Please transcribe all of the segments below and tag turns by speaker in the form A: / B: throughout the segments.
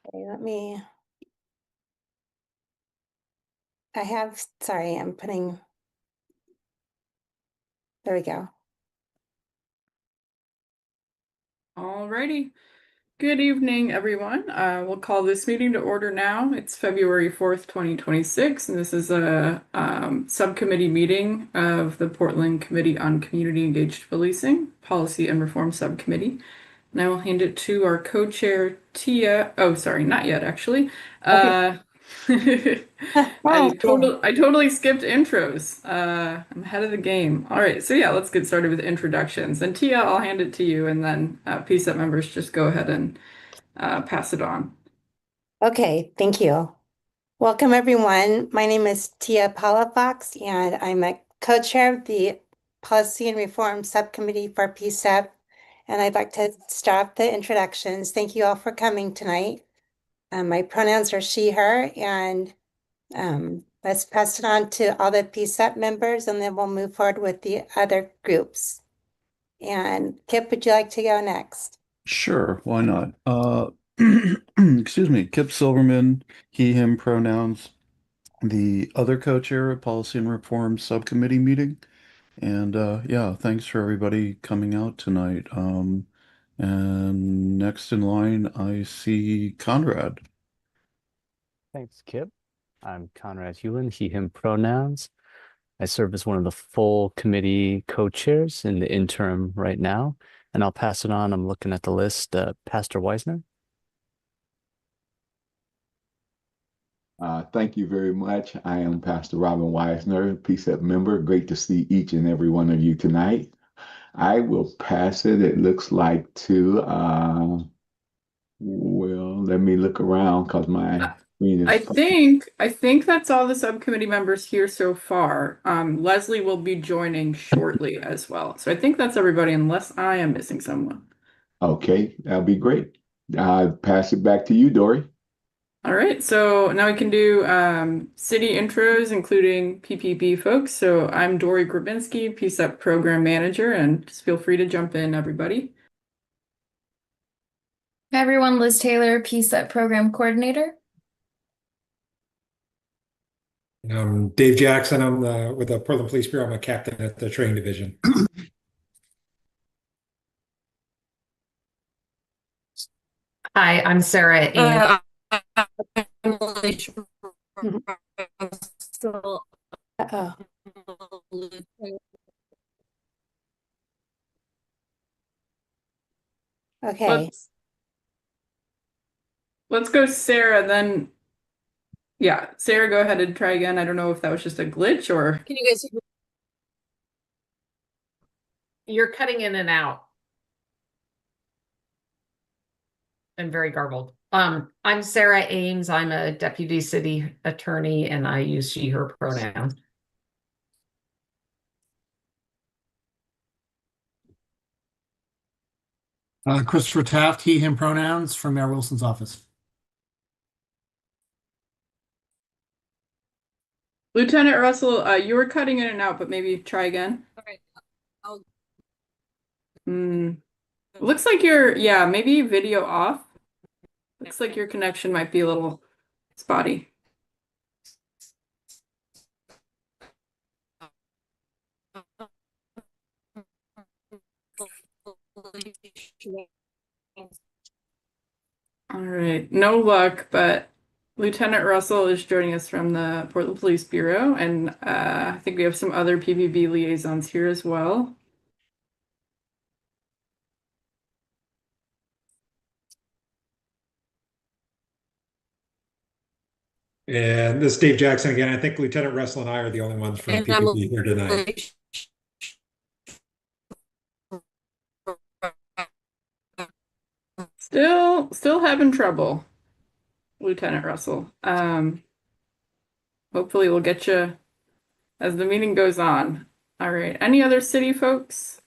A: Okay, sorry, there we go.
B: Alrighty. Good evening, everyone. We'll call this meeting to order now. It's February 4th, 2026, and this is a subcommittee meeting of the Portland Committee on Community Engaged Policing, Policy and Reform Subcommittee. And I will hand it to our co-chair, Tia. Oh, sorry, not yet, actually.
A: Okay.
B: I totally skipped intros. I'm ahead of the game. All right, so yeah, let's get started with introductions. And Tia, I'll hand it to you, and then PCCEP members just go ahead and pass it on.
A: Okay, thank you. Welcome, everyone. My name is Tia Palafox, and I'm a co-chair of the Policy and Reform Subcommittee for PCCEP. And I'd like to start the introductions. Thank you all for coming tonight. My pronouns are she, her, and let's pass it on to all the PCCEP members, and then we'll move forward with the other groups. And Kip, would you like to go next?
C: Sure, why not? Excuse me, Kip Silverman, he, him pronouns, the other co-chair of Policy and Reform Subcommittee meeting. And yeah, thanks for everybody coming out tonight. And next in line, I see Conrad.
D: Thanks, Kip. I'm Conrad Hewlin, he, him pronouns. I serve as one of the full committee co-chairs in the interim right now, and I'll pass it on. I'm looking at the list. Pastor Weisner.
E: Thank you very much. I am Pastor Robin Weisner, PCCEP member. Great to see each and every one of you tonight. I will pass it. It looks like to, well, let me look around because my screen is.
B: I think that's all the subcommittee members here so far. Leslie will be joining shortly as well. So I think that's everybody, unless I am missing someone.
E: Okay, that'll be great. Pass it back to you, Dory.
B: All right, so now we can do city intros, including PPP folks. So I'm Dory Grabinski, PCCEP Program Manager, and just feel free to jump in, everybody.
F: Hi everyone, Liz Taylor, PCCEP Program Coordinator.
G: Dave Jackson, I'm with the Portland Police Bureau. I'm a captain at the training division.
H: Hi, I'm Sarah. And
A: Okay.
B: Let's go, Sarah. Then, yeah, Sarah, go ahead and try again. I don't know if that was just a glitch or.
H: Can you guys hear me? You're cutting in and out. I'm very garbled. I'm Sarah Ames. I'm a deputy city attorney and I use she, her pronouns.
G: Christopher Taft, he, him pronouns from Mayor Wilson's office.
B: Lieutenant Russell, you were cutting in and out, but maybe try again.
H: Okay.
B: Looks like yeah, maybe video off. Looks like your connection might be a little spotty. All right, no luck, but Lieutenant Russell is joining us from the Portland Police Bureau, and I think we have some other PBB liaisons here as well.
G: And this is Dave Jackson again. I think Lieutenant Russell and I are the only ones from PPP here tonight.
B: Still having trouble, Lieutenant Russell. Hopefully we'll get you as the meeting goes on. All right, any other city folks?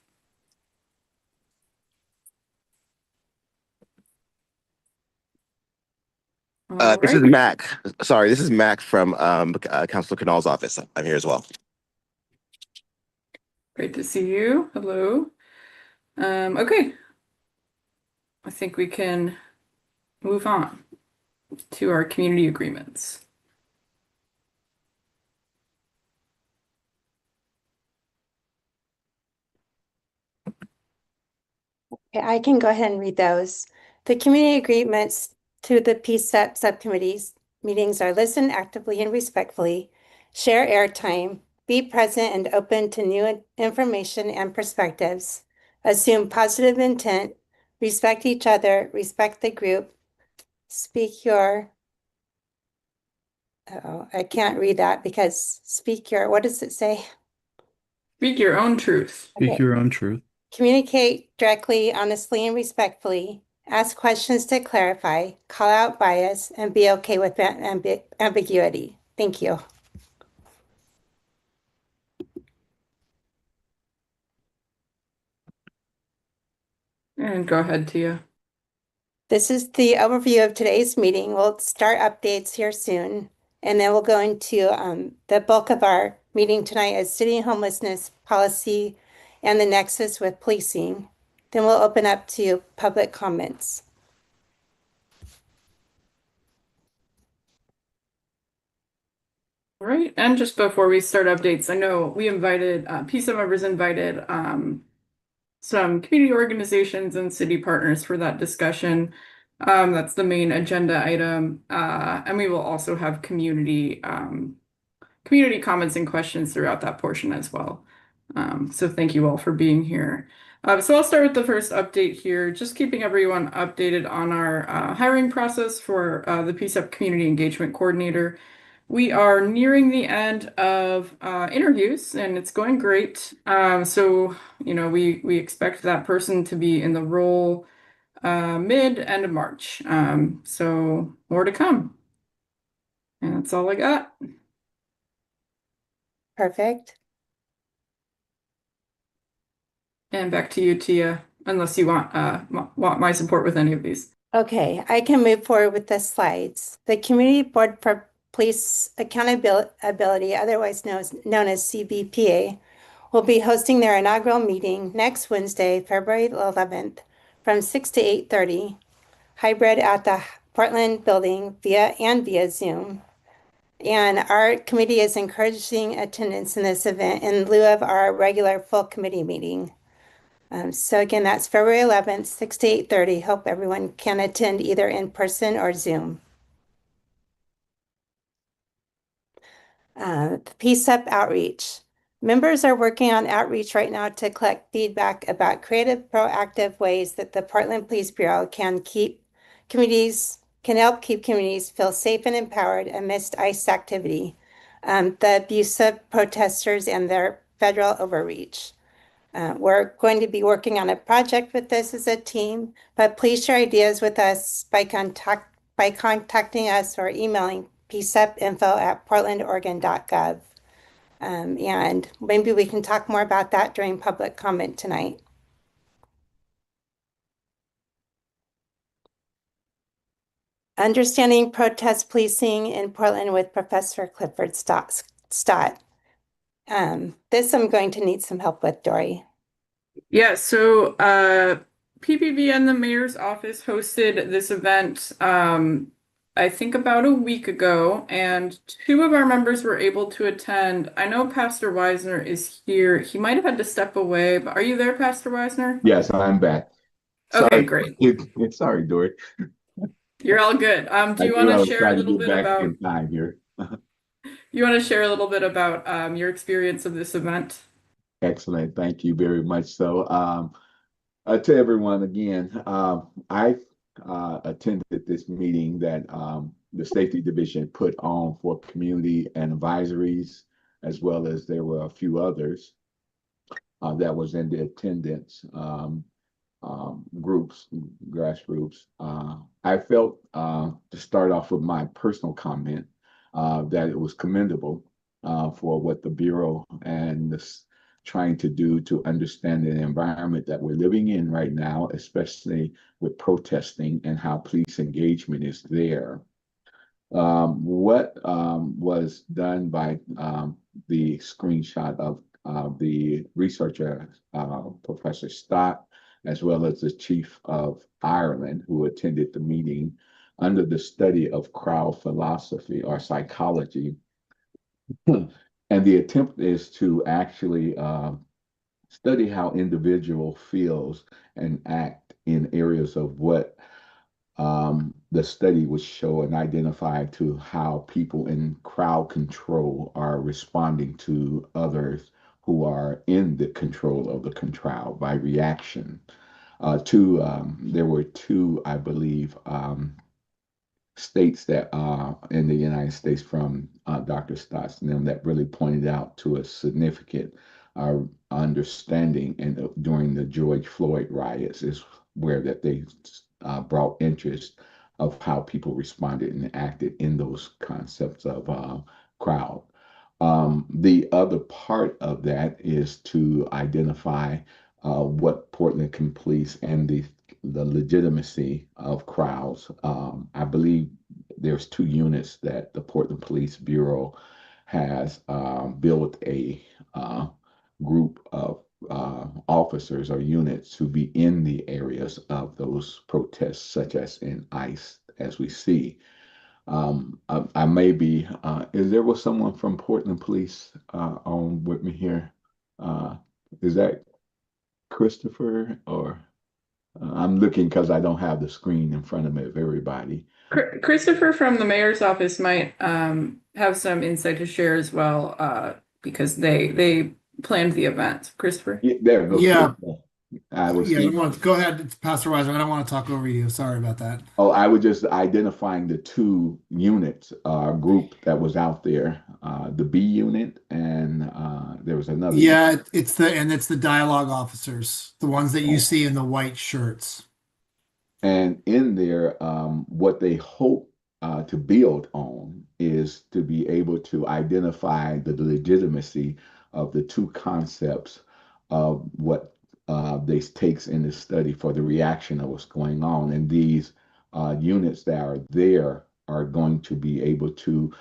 I: This is Mac. Sorry, this is Mac from Councilor Canal's office. I'm here as well.
B: Great to see you. Hello. Okay. I think we can move on. to our community agreements.
A: Okay, I can go ahead and read those. The community agreements to the PCEP subcommittees meetings are listen actively and respectfully, share airtime, be present and open to new information and perspectives, assume positive intent, respect each other, respect the group, speak your, oh, I can't read that because speak your, what does it say?
B: Speak your own truth.
C: Speak
A: Okay.
C: your own truth.
A: Communicate directly, honestly, and respectfully. Ask questions to clarify, call out bias, and be okay with ambiguity. Thank you.
B: And go ahead, Tia.
A: This is the overview of today's meeting. We'll start updates here soon, and then we'll go into the bulk of our meeting tonight is city homelessness policy and the nexus with policing. Then we'll open up to public comments.
B: All right, and just before we start updates, I know we invited, PCEP members invited some community organizations and city partners for that discussion. That's the main agenda item. And we will also have community comments and questions throughout that portion as well. So thank you all for being here. So I'll start with the first update here, just keeping everyone updated on our hiring process for the PCEP Community Engagement Coordinator. We are nearing the end of interviews and it's going great. So, you know, we expect that person to be in the role end of March. So more to come. And that's all I got.
A: Perfect.
B: And back to you, Tia, unless you want my support with any of these.
A: Okay, I can move forward with the slides. The Community Board for Police Accountability, otherwise known as CBPA, will be hosting their inaugural meeting next Wednesday, February 11th, from 6 to 8:30, hybrid at the Portland building via Zoom. And our committee is encouraging attendance in this event in lieu of our regular full committee meeting. So again, that's February 11th, 6 to 8:30. Hope everyone can attend either in person or Zoom. The PCEP outreach. Members are working on outreach right now to collect feedback about creative, proactive ways that the Portland Police Bureau can help keep communities feel safe and empowered amidst ICE activity, the abusive protesters, and their federal overreach. We're going to be working on a project with this as a team, but please share ideas with us by contacting us or emailing pcepinfo@portlandoregon.gov. And maybe we can talk more about that during public comment tonight. Understanding protest policing in Portland with Professor Clifford Stott. This I'm going to need some help with, Dory.
B: Yeah, so PPV and the mayor's office hosted this event I think about a week ago, and two of our members were able to attend. I know Pastor Wisner is here. He might have had to step away, but are you there, Pastor Wisner?
E: Yes, I'm back.
B: Okay, great.
E: Sorry, Dory.
B: You're all good. Do you want to share a little bit about
E: in time here?
B: You want to share a little bit about your experience of this event?
E: Excellent. Thank you very much. So, to everyone again, I attended this meeting that the Safety Division put on for community and advisories, as well as there were a few others that was in the attendance groups, grassroots. I felt to start off with my personal comment that it was commendable for what the Bureau and this trying to do to understand the environment that we're living in right now, especially with protesting and how police engagement is there. What was done by the screenshot of the researcher, Professor Stott, as well as the Chief of Ireland, who attended the meeting, under the study of crowd philosophy or psychology. And the attempt is to actually study how individual feels and act in areas of what the study would show and identify to how people in crowd control are responding to others who are in the control of the crowd by reaction. There were two, I believe, states that in the United States from Dr. Stotts and them that really pointed out to a significant understanding and during the George Floyd riots is where that they brought interest of how people responded and acted in those concepts of crowd. The other part of that is to identify what Portland can police and the legitimacy of crowds. I believe there's two units that the Portland Police Bureau has built a group of officers or units to be in the areas of those protests, such as in ICE, as we see. I may be, is there was someone from Portland Police on with me here? Is that Christopher or? I'm looking because I don't have the screen in front of me of everybody.
B: Christopher from the mayor's office might have some insight to share as well, because they planned the event. Christopher?
E: Yeah, there we go.
J: Yeah.
E: I was
J: Yeah, go ahead, it's Pastor Weiser. I don't want to talk over you. Sorry about that.
E: Oh, I was just identifying the two units, group that was out there, the B unit and there was another.
J: Yeah, it's the dialogue officers, the ones that you see in the white shirts.
E: And in there, what they hope to build on is to be able to identify the legitimacy of the two concepts of what they takes in the study for the reaction of what's going on. And these units that are there are going to be able to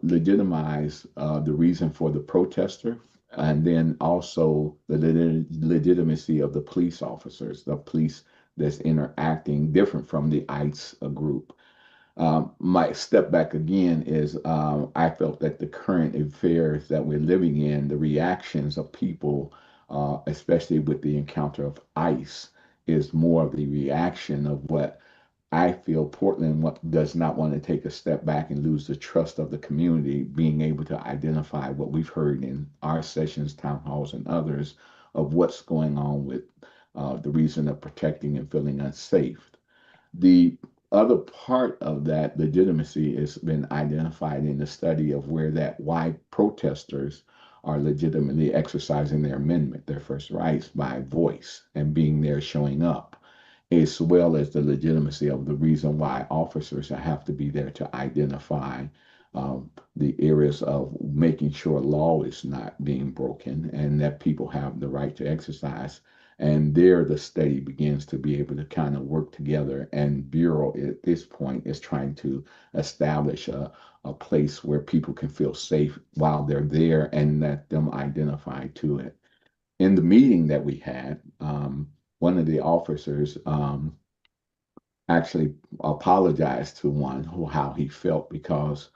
E: legitimize the reason for the protester, and then also the legitimacy of the police officers, the police that's interacting different from the ICE group. My step back again is I felt that the current affairs that we're living in, the reactions of people, especially with the encounter of ICE, is more of the reaction of what I feel Portland does not want to take a step back and lose the trust of the community, being able to identify what we've heard in our sessions, town halls, and others of what's going on with the reason of protecting and feeling unsafe. The other part of that legitimacy has been identified in the study of why protesters are legitimately exercising their amendment, their first rights by voice and being there showing up, as well as the legitimacy of the reason why officers have to be there to identify the areas of making sure law is not being broken and that people have the right to exercise. And there the study begins to be able to kind of work together. And Bureau at this point is trying to establish a place where people can feel safe while they're there and let them identify to it. In the meeting that we had, one of the officers actually apologized to one how he felt because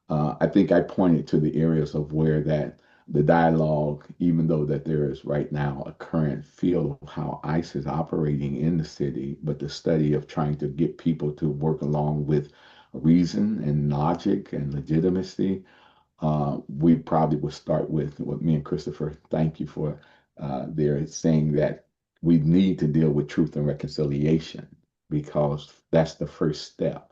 E: I think I pointed to the areas of where that the dialogue, even though that there is right now a current feel of how ICE is operating in the city, but the study of trying to get people to work along with reason and logic and legitimacy, we probably would start with what me and Christopher, thank you for there saying that we need to deal with truth and reconciliation because that's the first step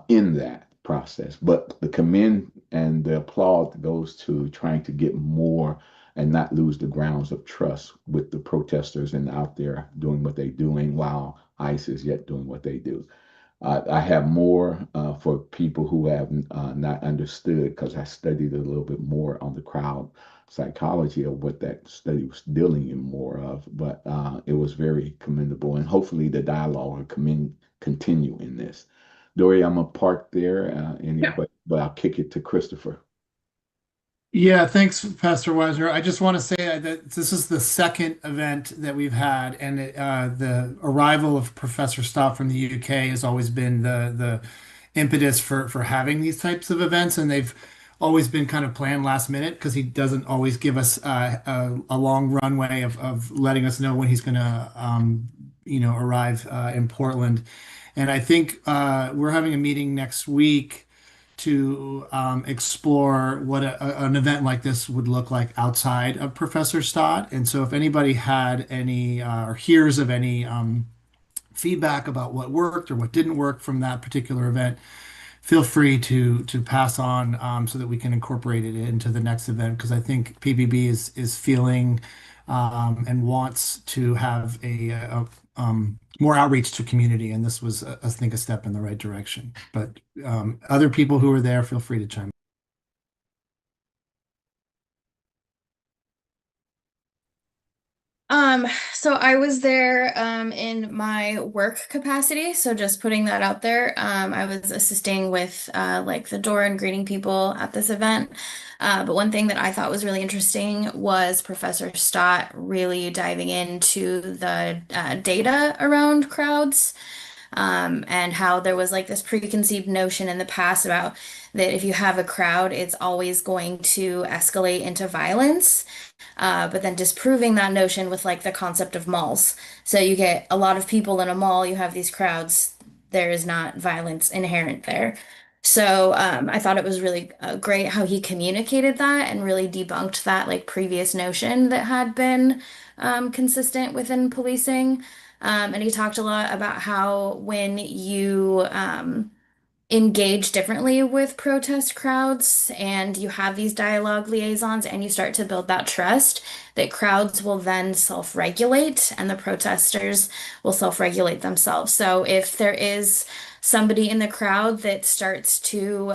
E: in that process. But the commend and the applaud goes to trying to get more and not lose the grounds of trust with the protesters and out there doing what they're doing while ICE is yet doing what they do. I have more for people who have not understood because I studied a little bit more on the crowd psychology of what that study was dealing in more of, but it was very commendable and hopefully the dialogue will continue in this. Dory, I'm gonna park there. Any questions, but I'll kick it to Christopher.
J: Yeah, thanks, Pastor Weiser. I just want to say that this is the second event that we've had, and the arrival of Professor Stott from the UK has always been the impetus for having these types of events, and they've always been kind of planned last minute because he doesn't always give us a long runway of letting us know when he's going to arrive in Portland. And I think we're having a meeting next week to explore what an event like this would look like outside of Professor Stott. And so, if anybody had any or hears of any feedback about what worked or what didn't work from that particular event, feel free to pass on so that we can incorporate it into the next event. Because I think PBB is feeling and wants to have more outreach to community, and this was, I think, a step in the right direction. But other people who are there, feel free to chime in.
F: So I was there in my work capacity, so just putting that out there. I was assisting with like the door and greeting people at this event. But one thing that I thought was really interesting was Professor Stott really diving into the data around crowds, and how there was like this preconceived notion in the past about that if you have a crowd, it's always going to escalate into violence, but then disproving that notion with like the concept of malls. So you get a lot of people in a mall, you have these crowds, there is not violence inherent there. So I thought it was really great how he communicated that and really debunked that like previous notion that had been consistent within policing. And he talked a lot about how when you engage differently with protest crowds and you have these dialogue liaisons and you start to build that trust, that crowds will then self-regulate and the protesters will self-regulate themselves. So if there is somebody in the crowd that starts to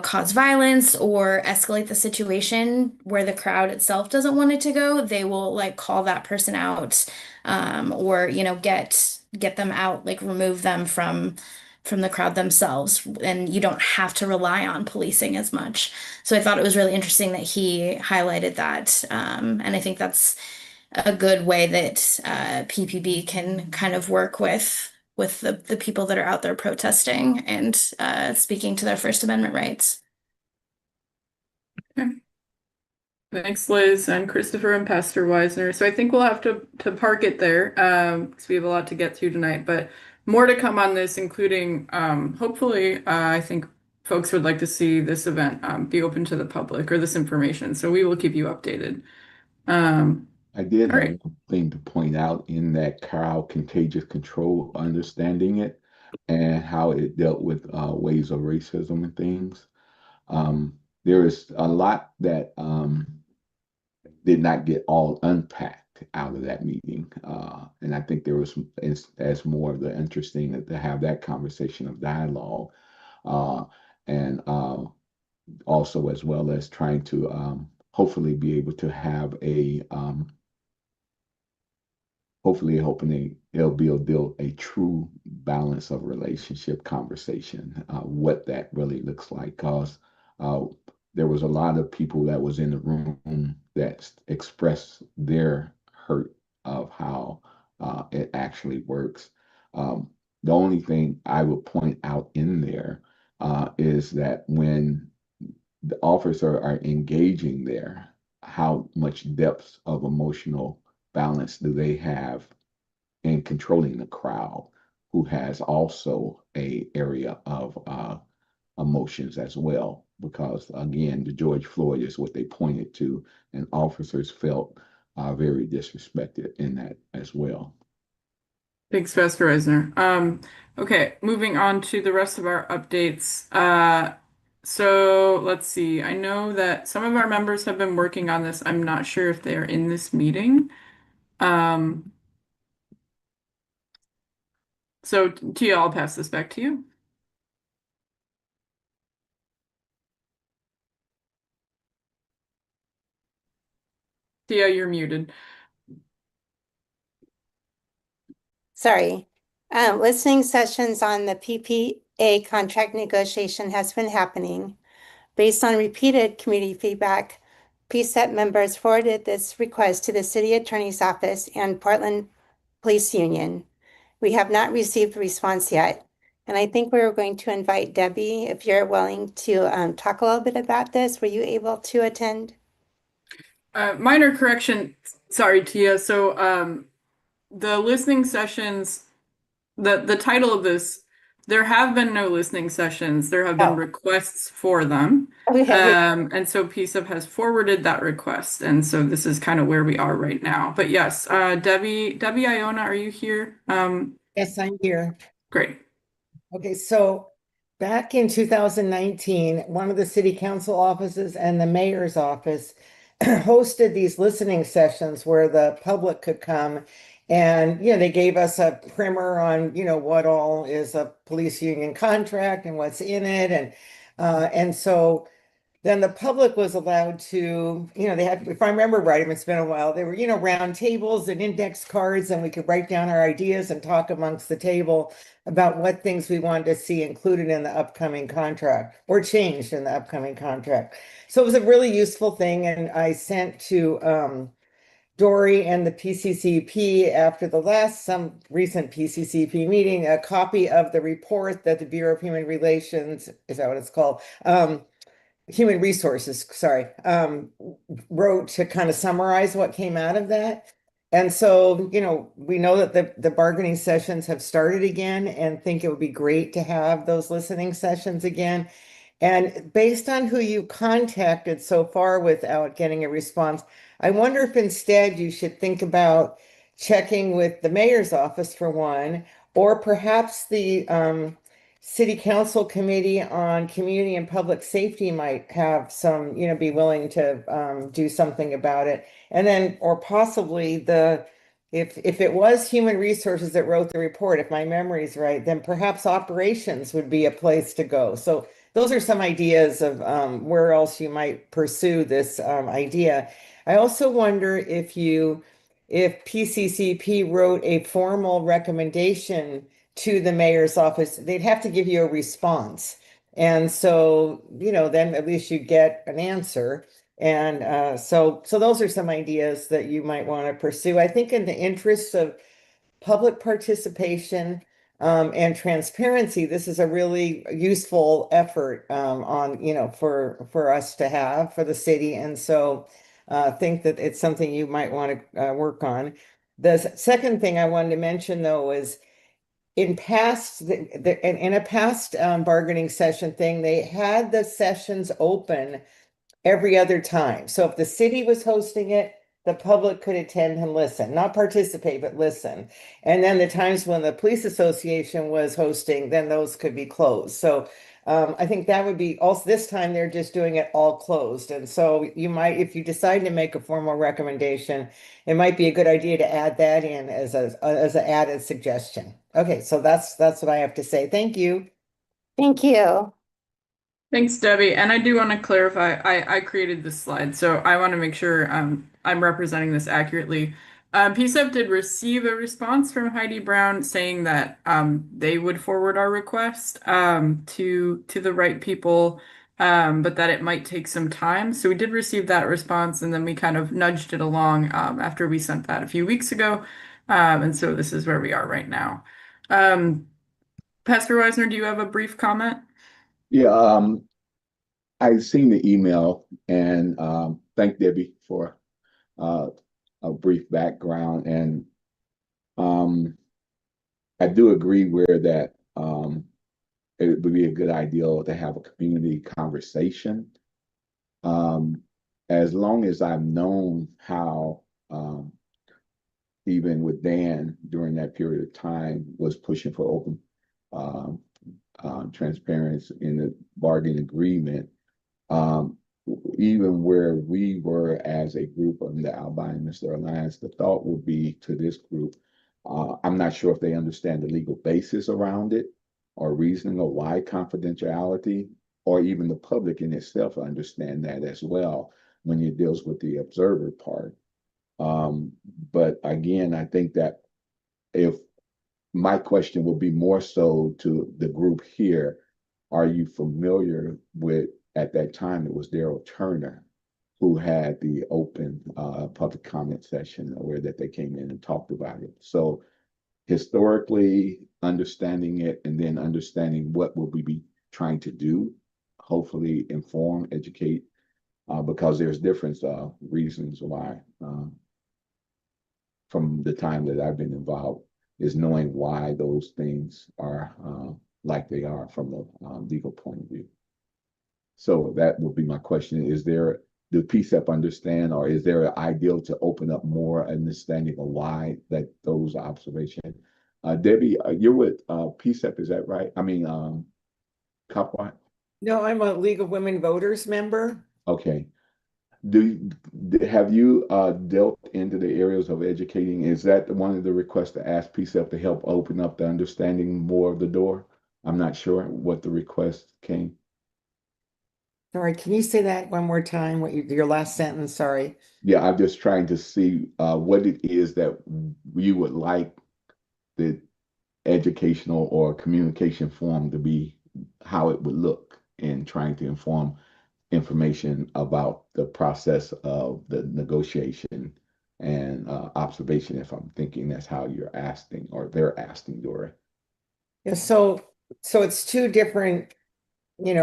F: cause violence or escalate the situation where the crowd itself doesn't want it to go, they will like call that person out, or get them out, like remove them from the crowd themselves, and you don't have to rely on policing as much. So I thought it was really interesting that he highlighted that, and I think that's a good way that PPB can kind of work with the people that are out there protesting and speaking to their First Amendment rights.
B: Okay. Thanks, Liz and Christopher and Pastor Weisner. So I think we'll have to park it there because we have a lot to get through tonight, but more to come on this, including hopefully I think folks would like to see this event be open to the public or this information. So we will keep you updated.
E: I did
B: All
E: have
B: right.
E: one thing to point out in that crowd contagious control, understanding it and how it dealt with ways of racism and things. There is a lot that did not get all unpacked out of that meeting. And I think there was, as more of the interesting to have that conversation of dialogue, and also as well as trying to hopefully be able to have a hopefully hoping it'll build a true balance of relationship conversation, what that really looks like. Because there was a lot of people that was in the room that expressed their hurt of how it actually works. The only thing I would point out in there is that when the officers are engaging there, how much depth of emotional balance do they have in controlling the crowd, who has also a area of emotions as well? Because again, the George Floyd is what they pointed to, and officers felt very disrespected in that as well.
B: Thanks, Pastor Reisner. Okay, moving on to the rest of our updates. So let's see. I know that some of our members have been working on this. I'm not sure if they are in this meeting. So Tia, I'll pass this back to you. Tia, you're muted.
A: Sorry. Listening sessions on the PPA contract negotiation has been happening. Based on repeated community feedback, PCEP members forwarded this request to the City Attorney's Office and Portland Police Union. We have not received a response yet. And I think we were going to invite Debbie, if you're willing to talk a little bit about this. Were you able to attend?
B: Minor correction, sorry, Tia. So the listening sessions, the title of this, there have been no listening sessions. There have been
A: Oh.
B: requests for them.
A: Okay.
B: And so PCEP has forwarded that request. And so this is kind of where we are right now. But yes, Debbie Iona, are you here?
K: Yes, I'm here.
B: Great.
K: Okay, so back in 2019, one of the city council offices and the mayor's office hosted these listening sessions where the public could come and, they gave us a primer on, what all is a police union contract and what's in it. And so then the public was allowed to, they had, if I remember right, it's been a while, they were, round tables and index cards, and we could write down our ideas and talk amongst the table about what things we wanted to see included in the upcoming contract or changed in the upcoming contract. So it was a really useful thing. And I sent to Dory and the PCCEP after some recent PCCEP meeting, a copy of the report that the Bureau of Human Relations, is that what it's called? Human Resources, sorry, wrote to kind of summarize what came out of that. And so, we know that the bargaining sessions have started again and think it would be great to have those listening sessions again. And based on who you contacted so far without getting a response, I wonder if instead you should think about checking with the mayor's office for one, or perhaps the City Council Committee on Community and Public Safety might have some, be willing to do something about it. And then, or possibly if it was Human Resources that wrote the report, if my memory is right, then perhaps operations would be a place to go. So those are some ideas of where else you might pursue this idea. I also wonder if PCCP wrote a formal recommendation to the mayor's office, they'd have to give you a response. And so, then at least you get an answer. And so those are some ideas that you might want to pursue. I think in the interests of public participation and transparency, this is a really useful effort for us to have for the city. And so think that it's something you might want to work on. The second thing I wanted to mention, though, is in a past bargaining session thing, they had the sessions open every other time. So if the city was hosting it, the public could attend and listen, not participate, but listen. And then the times when the police association was hosting, then those could be closed. So I think that would be also, this time they're just doing it all closed. And so you might, if you decide to make a formal recommendation, it might be a good idea to add that in as an added suggestion. Okay, so that's what I have to say. Thank you.
A: Thank you.
B: Thanks, Debbie. And I do want to clarify, I created this slide, so I want to make sure I'm representing this accurately. PCEP did receive a response from Heidi Brown saying that they would forward our request to the right people, but that it might take some time. So we did receive that response, and then we kind of nudged it along after we sent that a few weeks ago. And so this is where we are right now. Pastor Weisner, do you have a brief comment?
E: Yeah, I've seen the email, and thank Debbie for a brief background. And I do agree that it would be a good idea to have a community conversation. As long as I've known how, even with Dan during that period of time, was pushing for open transparency in the bargaining agreement, even where we were as a group of the Albina Mr. Alliance, the thought would be to this group, I'm not sure if they understand the legal basis around it or reasoning of why confidentiality, or even the public in itself understand that as well when it deals with the observer part. But again, I think that if my question would be more so to the group here, are you familiar with at that time, it was Daryl Turner who had the open public comment session where that they came in and talked about it. So historically understanding it and then understanding what will we be trying to do, hopefully inform, educate, because there's different reasons why from the time that I've been involved is knowing why those things are like they are from the legal point of view. So that would be my question. Do PCEP understand, or is there an ideal to open up more understanding of why that those observations? Debbie, you're with PCEP, is that right? I mean, Copwat?
K: No, I'm a League of Women Voters member.
E: Okay. Have you dealt into the areas of educating? Is that one of the requests to ask PCEP to help open up the understanding more of the door? I'm not sure what the request came.
K: Sorry, can you say that one more time? Your last sentence? Sorry.
E: Yeah, I'm just trying to see what it is that you would like the educational or communication form to be, how it would look, in trying to inform information about the process of the negotiation and observation, if I'm thinking that's how you're asking or they're asking, Dora.
K: Yeah, so it's two different,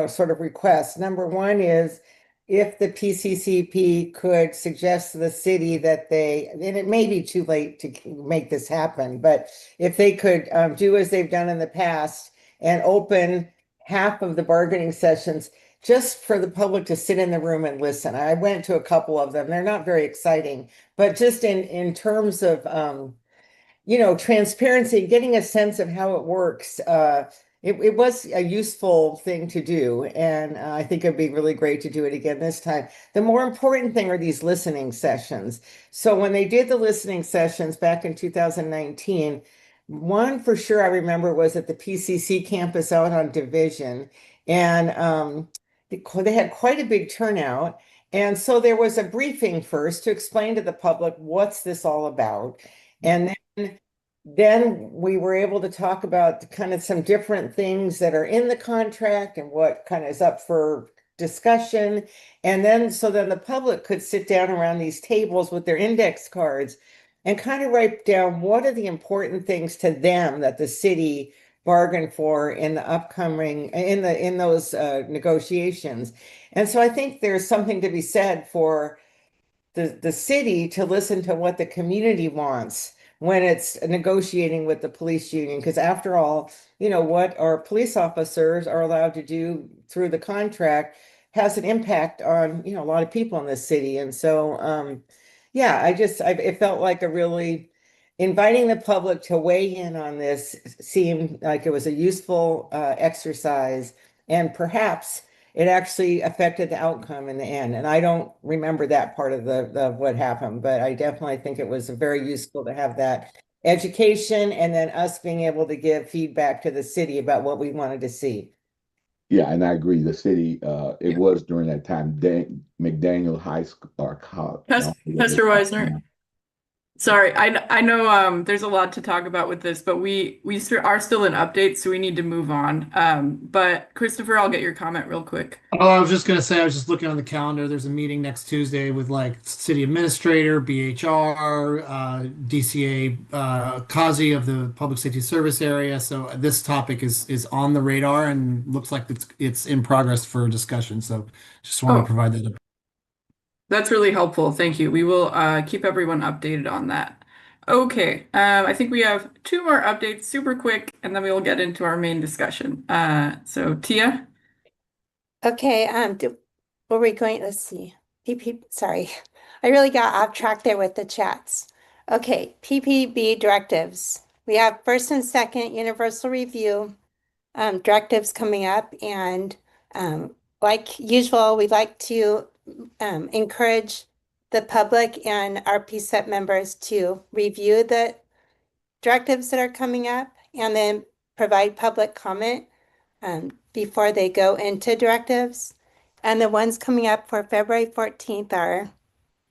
K: sort of requests. Number one is if the PCCP could suggest to the city that and it may be too late to make this happen, but if they could do as they've done in the past and open half of the bargaining sessions just for the public to sit in the room and listen. I went to a couple of them. They're not very exciting, but just in terms of transparency, getting a sense of how it works. It was a useful thing to do, and I think it'd be really great to do it again this time. The more important thing are these listening sessions. So when they did the listening sessions back in 2019, one for sure I remember was at the PCC campus out on Division, and they had quite a big turnout. And so there was a briefing first to explain to the public what's this all about. And then we were able to talk about kind of some different things that are in the contract and what kind of is up for discussion. And then so then the public could sit down around these tables with their index cards and kind of write down what are the important things to them that the city bargained for in the upcoming in those negotiations. And so I think there's something to be said for the city to listen to what the community wants when it's negotiating with the police union. Because after all, what our police officers are allowed to do through the contract has an impact on, a lot of people in this city. And so, yeah, it felt like a really inviting the public to weigh in on this seemed like it was a useful exercise, and perhaps it actually affected the outcome in the end. And I don't remember that part of what happened, but I definitely think it was very useful to have that education and then us being able to give feedback to the city about what we wanted to see.
E: Yeah, and I agree. The city, it was during that time, McDaniel High School or college.
B: Pastor Wisner. Sorry, I know there's a lot to talk about with this, but we are still in updates, so we need to move on. But Christopher, I'll get your comment real quick.
J: Oh, I was just gonna say, I was just looking on the calendar. There's a meeting next Tuesday with like city administrator, BHR, DCA, Kazi of the Public Safety Service area. So this topic is on the radar and looks like it's in progress for discussion. So just want to provide that.
B: That's really helpful. Thank you. We will keep everyone updated on that. Okay, I think we have two more updates super quick, and then we will get into our main discussion. So Tia?
A: Okay, were we going, let's see. Sorry, I really got off track there with the chats. Okay, PPB directives. We have first and second universal review directives coming up, and like usual, we'd like to encourage the public and our PCEP members to review the directives that are coming up and then provide public comment before they go into directives. And the ones coming up for February 14th are,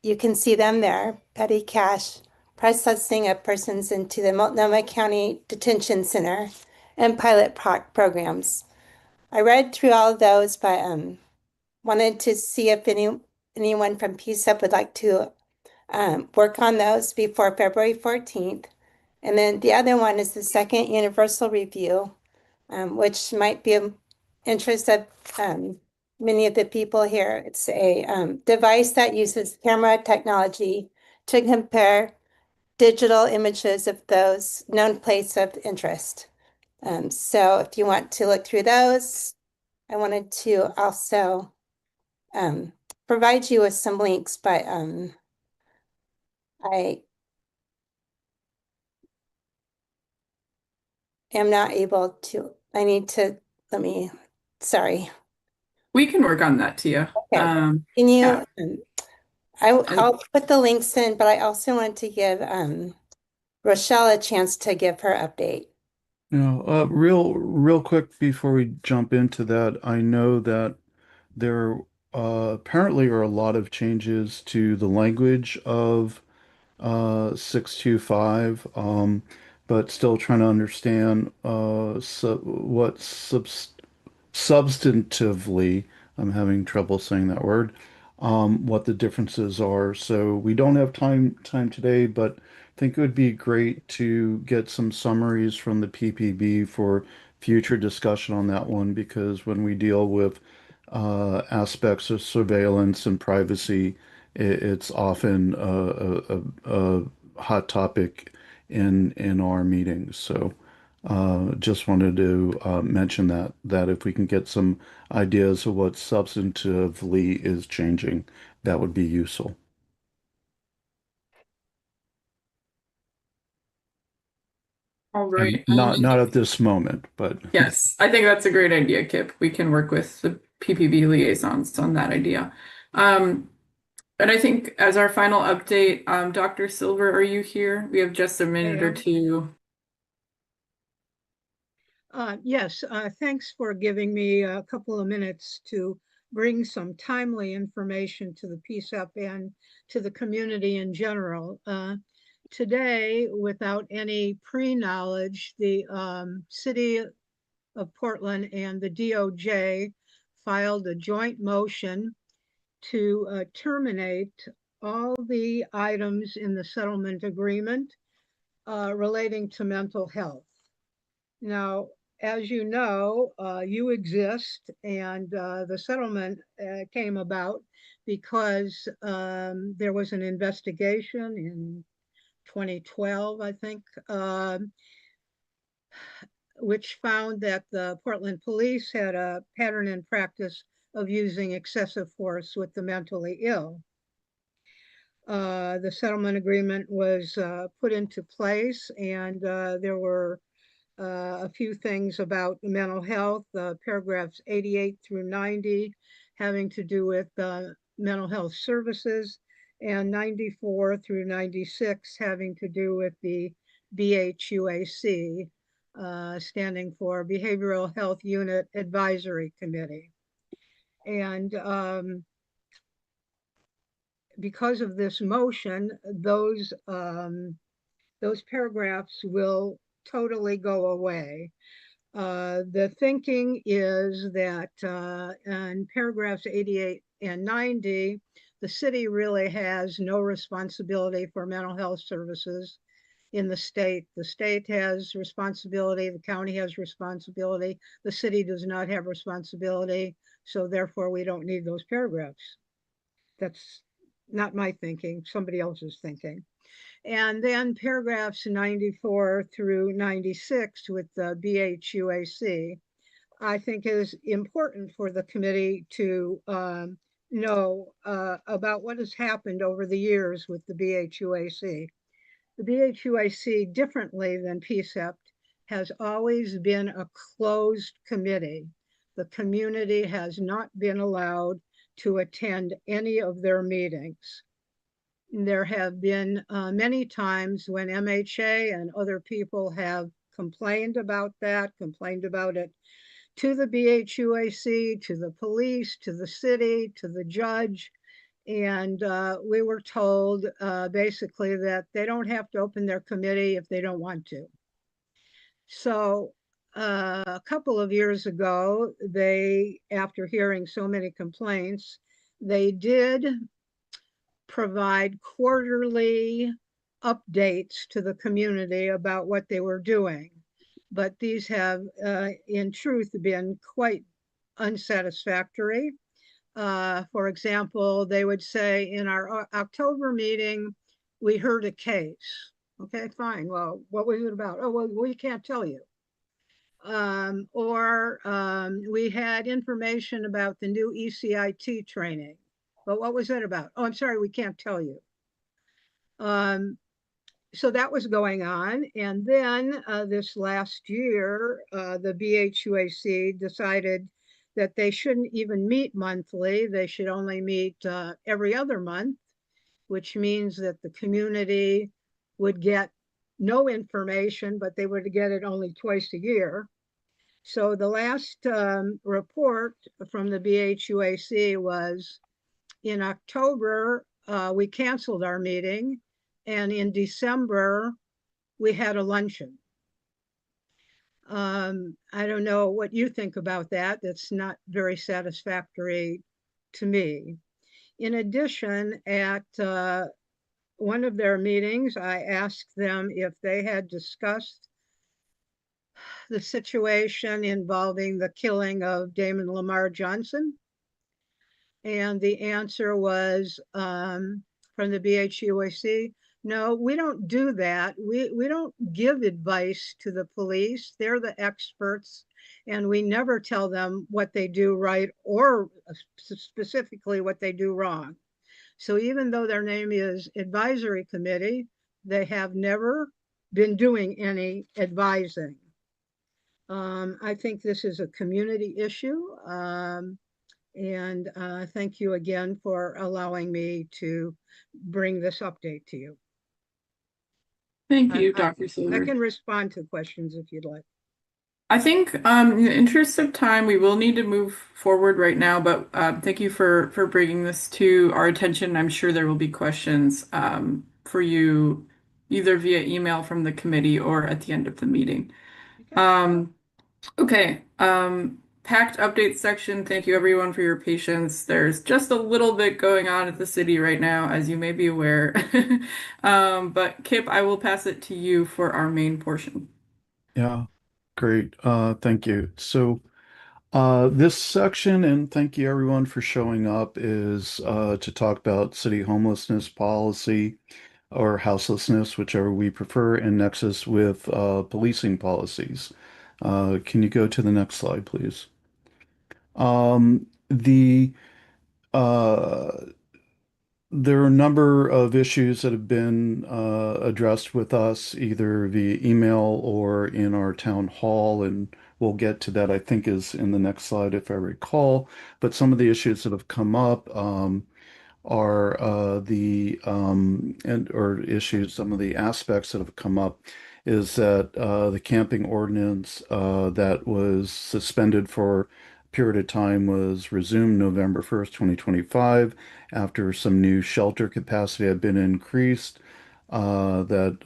A: you can see them there, petty cash, processing of persons into the Multnomah County Detention Center, and pilot programs. I read through all of those, but wanted to see if anyone from PCEP would like to work on those before February 14th. And then the other one is the second universal review, which might be of interest of many of the people here. It's a device that uses camera technology to compare digital images of those known places of interest. So if you want to look through those, I wanted to also provide you with some links, but I am not able to. Sorry.
B: We can work on that, Tia.
A: Okay. Can you,
B: yeah.
A: I'll put the links in, but I also want to give Rochelle a chance to give her update.
C: Real quick before we jump into that, I know that there apparently are a lot of changes to the language of 625, but still trying to understand substantively, I'm having trouble saying that word, what the differences are. So we don't have time today, but I think it would be great to get some summaries from the PPB for future discussion on that one, because when we deal with aspects of surveillance and privacy, it's often a hot topic in our meetings. So just wanted to mention that if we can get some ideas of what substantively is changing, that would be useful.
B: All right.
C: Not at this moment, but
B: yes, I think that's a great idea, Kip. We can work with the PPB liaisons on that idea. And I think as our final update, Dr. Silver, are you here? We have just a minute or two.
L: Yes, thanks for giving me a couple of minutes to bring some timely information to the PCEP and to the community in general. Today, without any pre-knowledge, the City of Portland and the DOJ filed a joint motion to terminate all the items in the settlement agreement relating to mental health. Now, as you know, you exist, and the settlement came about because there was an investigation in 2012, I think, which found that the Portland police had a pattern and practice of using excessive force with the mentally ill. The settlement agreement was put into place, and there were a few things about mental health, paragraphs 88 through 90 having to do with mental health services, and 94 through 96 having to do with the BHUAC, standing for Behavioral Health Unit Advisory Committee. And because of this motion, those paragraphs will totally go away. The thinking is that in paragraphs 88 and 90, the city really has no responsibility for mental health services in the state. The state has responsibility, the county has responsibility, the city does not have responsibility, so therefore we don't need those paragraphs. That's not my thinking, somebody else's thinking. And then paragraphs 94 through 96 with the BHUAC, I think is important for the committee to know about what has happened over the years with the BHUAC. The BHUAC, differently than PCEP, has always been a closed committee. The community has not been allowed to attend any of their meetings. There have been many times when MHA and other people have complained about it to the BHUAC, to the police, to the city, to the judge. And we were told basically that they don't have to open their committee if they don't want to. So a couple of years ago, after hearing so many complaints, they did provide quarterly updates to the community about what they were doing. But these have, in truth, been quite unsatisfactory. For example, they would say in our October meeting, we heard a case. Okay, fine. Well, what was it about? Oh, well, we can't tell you. We had information about the new ECIT training. But what was that about? Oh, I'm sorry, we can't tell you. So that was going on. And then this last year, the BHUAC decided that they shouldn't even meet monthly. They should only meet every other month, which means that the community would get no information, but they would get it only twice a year. So the last report from the BHUAC was in October, we canceled our meeting, and in December, we had a luncheon. I don't know what you think about that. That's not very satisfactory to me. In addition, at one of their meetings, I asked them if they had discussed the situation involving the killing of Damon Lamar Johnson. And the answer was from the BHUAC, no, we don't do that. We don't give advice to the police. They're the experts, and we never tell them what they do right or specifically what they do wrong. So even though their name is advisory committee, they have never been doing any advising. I think this is a community issue. And thank you again for allowing me to bring this update to you.
B: Thank you, Dr. Silver.
L: I can respond to questions if you'd like.
B: I think in the interest of time, we will need to move forward right now, but thank you for bringing this to our attention. I'm sure there will be questions for you either via email from the committee or at the end of the meeting. Okay, packed update section. Thank you everyone for your patience. There's just a little bit going on at the city right now, as you may be aware. But Kip, I will pass it to you for our main portion.
C: Yeah, great. Thank you. So this section, and thank you everyone for showing up, is to talk about city homelessness policy or houselessness, whichever we prefer, in nexus with policing policies. Can you go to the next slide, please? The There are a number of issues that have been addressed with us either via email or in our town hall, and we'll get to that, I think, is in the next slide if I recall. But some of the issues that have come up are some of the aspects that have come up is that the camping ordinance that was suspended for a period of time was resumed November 1st, 2025, after some new shelter capacity had been increased, that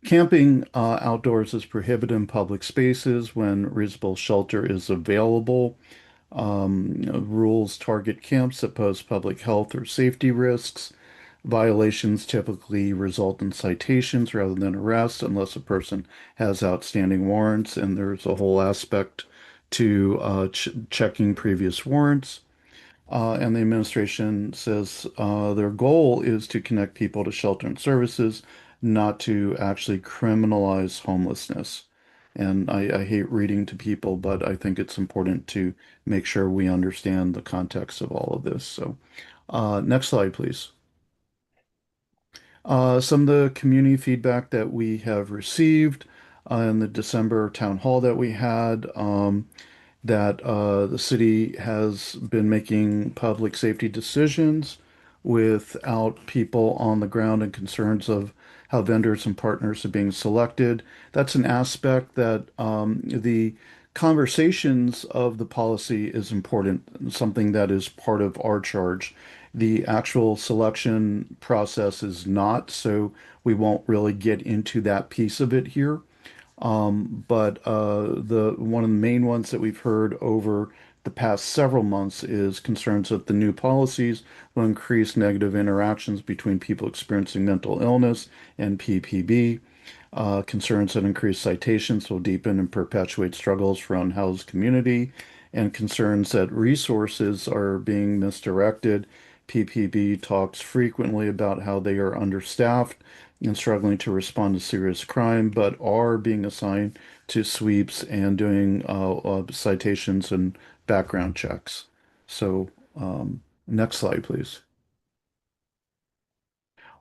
C: camping outdoors is prohibited in public spaces when reasonable shelter is available. Rules target camps that pose public health or safety risks. Violations typically result in citations rather than arrest unless a person has outstanding warrants, and there's a whole aspect to checking previous warrants. And the administration says their goal is to connect people to shelter and services, not to actually criminalize homelessness. And I hate reading to people, but I think it's important to make sure we understand the context of all of this. So, next slide, please. Some of the community feedback that we have received in the December town hall that we had, that the city has been making public safety decisions without people on the ground and concerns of how vendors and partners are being selected. That's an aspect that the conversations of the policy is important, something that is part of our charge. The actual selection process is not, so we won't really get into that piece of it here. But the one of the main ones that we've heard over the past several months is concerns that the new policies will increase negative interactions between people experiencing mental illness and PPB. Concerns that increased citations will deepen and perpetuate struggles for unhoused community, and concerns that resources are being misdirected. PPB talks frequently about how they are understaffed and struggling to respond to serious crime, but are being assigned to sweeps and doing citations and background checks. So, next slide, please.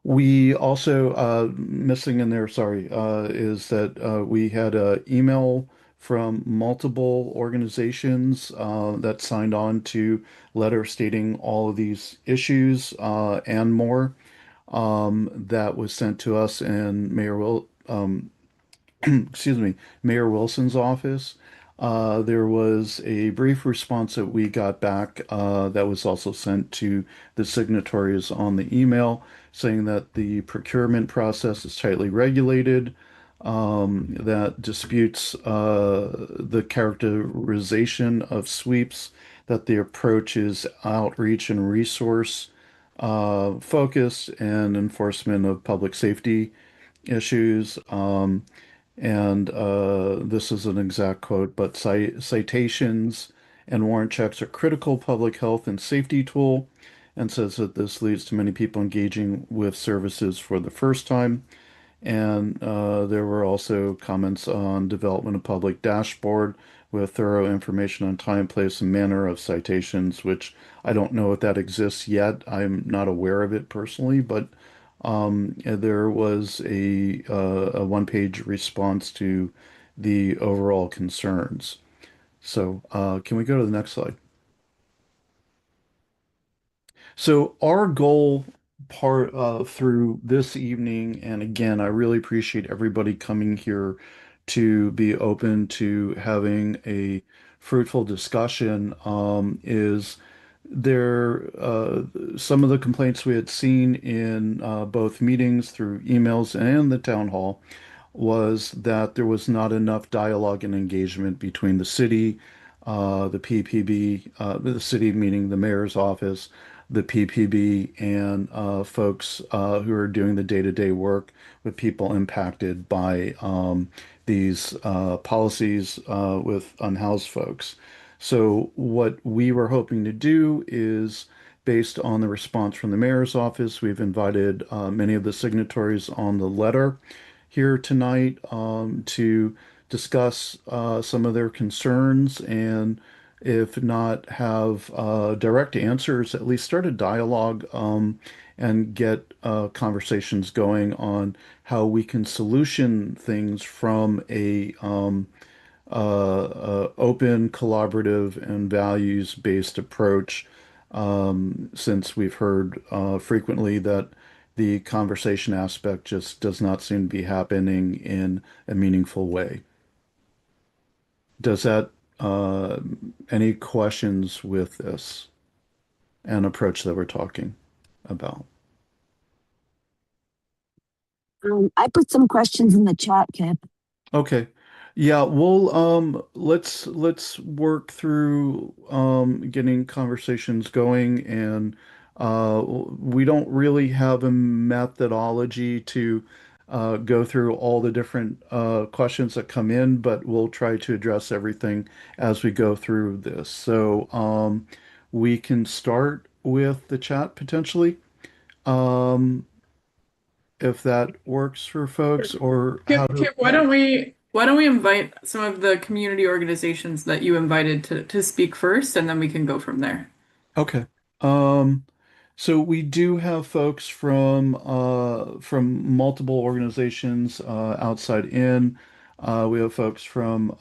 C: We also, missing in there, sorry, is that we had an email from multiple organizations that signed on to letter stating all of these issues and more that was sent to us and excuse me, Mayor Wilson's office. There was a brief response that we got back that was also sent to the signatories on the email saying that the procurement process is tightly regulated, that disputes the characterization of sweeps, that the approach is outreach and resource focused and enforcement of public safety issues. And this is an exact quote, but citations and warrant checks are critical public health and safety tool, and says that this leads to many people engaging with services for the first time. And there were also comments on development of public dashboard with thorough information on time, place, and manner of citations, which I don't know if that exists yet. I'm not aware of it personally, but there was a one-page response to the overall concerns. So can we go to the next slide? So our goal part through this evening, and again, I really appreciate everybody coming here to be open to having a fruitful discussion, is there some of the complaints we had seen in both meetings through emails and the town hall was that there was not enough dialogue and engagement between the city, the PPB, the city meaning the mayor's office, the PPB, and folks who are doing the day-to-day work with people impacted by these policies with unhoused folks. So what we were hoping to do is, based on the response from the mayor's office, we've invited many of the signatories on the letter here tonight to discuss some of their concerns and, if not have direct answers, at least start a dialogue and get conversations going on how we can solution things from a open, collaborative, and values-based approach, since we've heard frequently that the conversation aspect just does not seem to be happening in a meaningful way. Does that, any questions with this and approach that we're talking about?
M: I put some questions in the chat, Kip.
C: Okay. Yeah, we'll let's work through getting conversations going, and we don't really have a methodology to go through all the different questions that come in, but we'll try to address everything as we go through this. So we can start with the chat potentially. If that works for folks, or how
B: Kip,
C: do
B: why don't we invite some of the community organizations that you invited to speak first, and then we can go from there.
C: Okay. Um, so we do have folks from multiple organizations outside in. We have folks from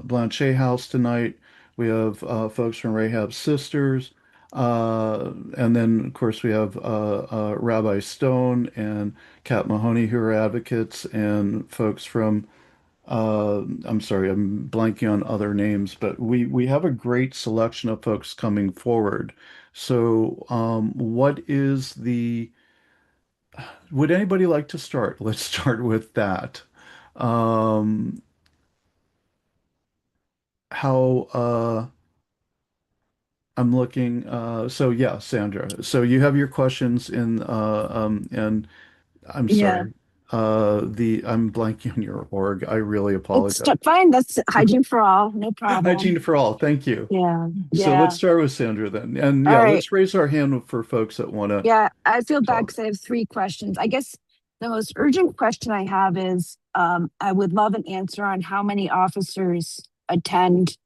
C: Blanchet House tonight. We have folks from Rahab's Sisters. And then, of course, we have Rabbi Stone and Kat Mahoney, who are advocates, and folks from I'm sorry, I'm blanking on other names, but we have a great selection of folks coming forward. So, would anybody like to start? Let's start with that. Um, how, I'm looking, so yeah, Sandra. So you have your questions and I'm
M: Yeah,
C: sorry. I'm blanking on your org. I really
M: it's
C: apologize.
M: fine. That's hygiene for all. No problem.
C: Hygiene for all. Thank you.
M: Yeah,
C: So let's
M: yeah.
C: start with Sandra then. And
M: All
C: yeah,
M: right.
C: let's raise our hand for folks that want to
M: Yeah, I feel bad
C: talk.
M: because I have three questions. I guess the most urgent question I have is I would love an answer on how many officers attend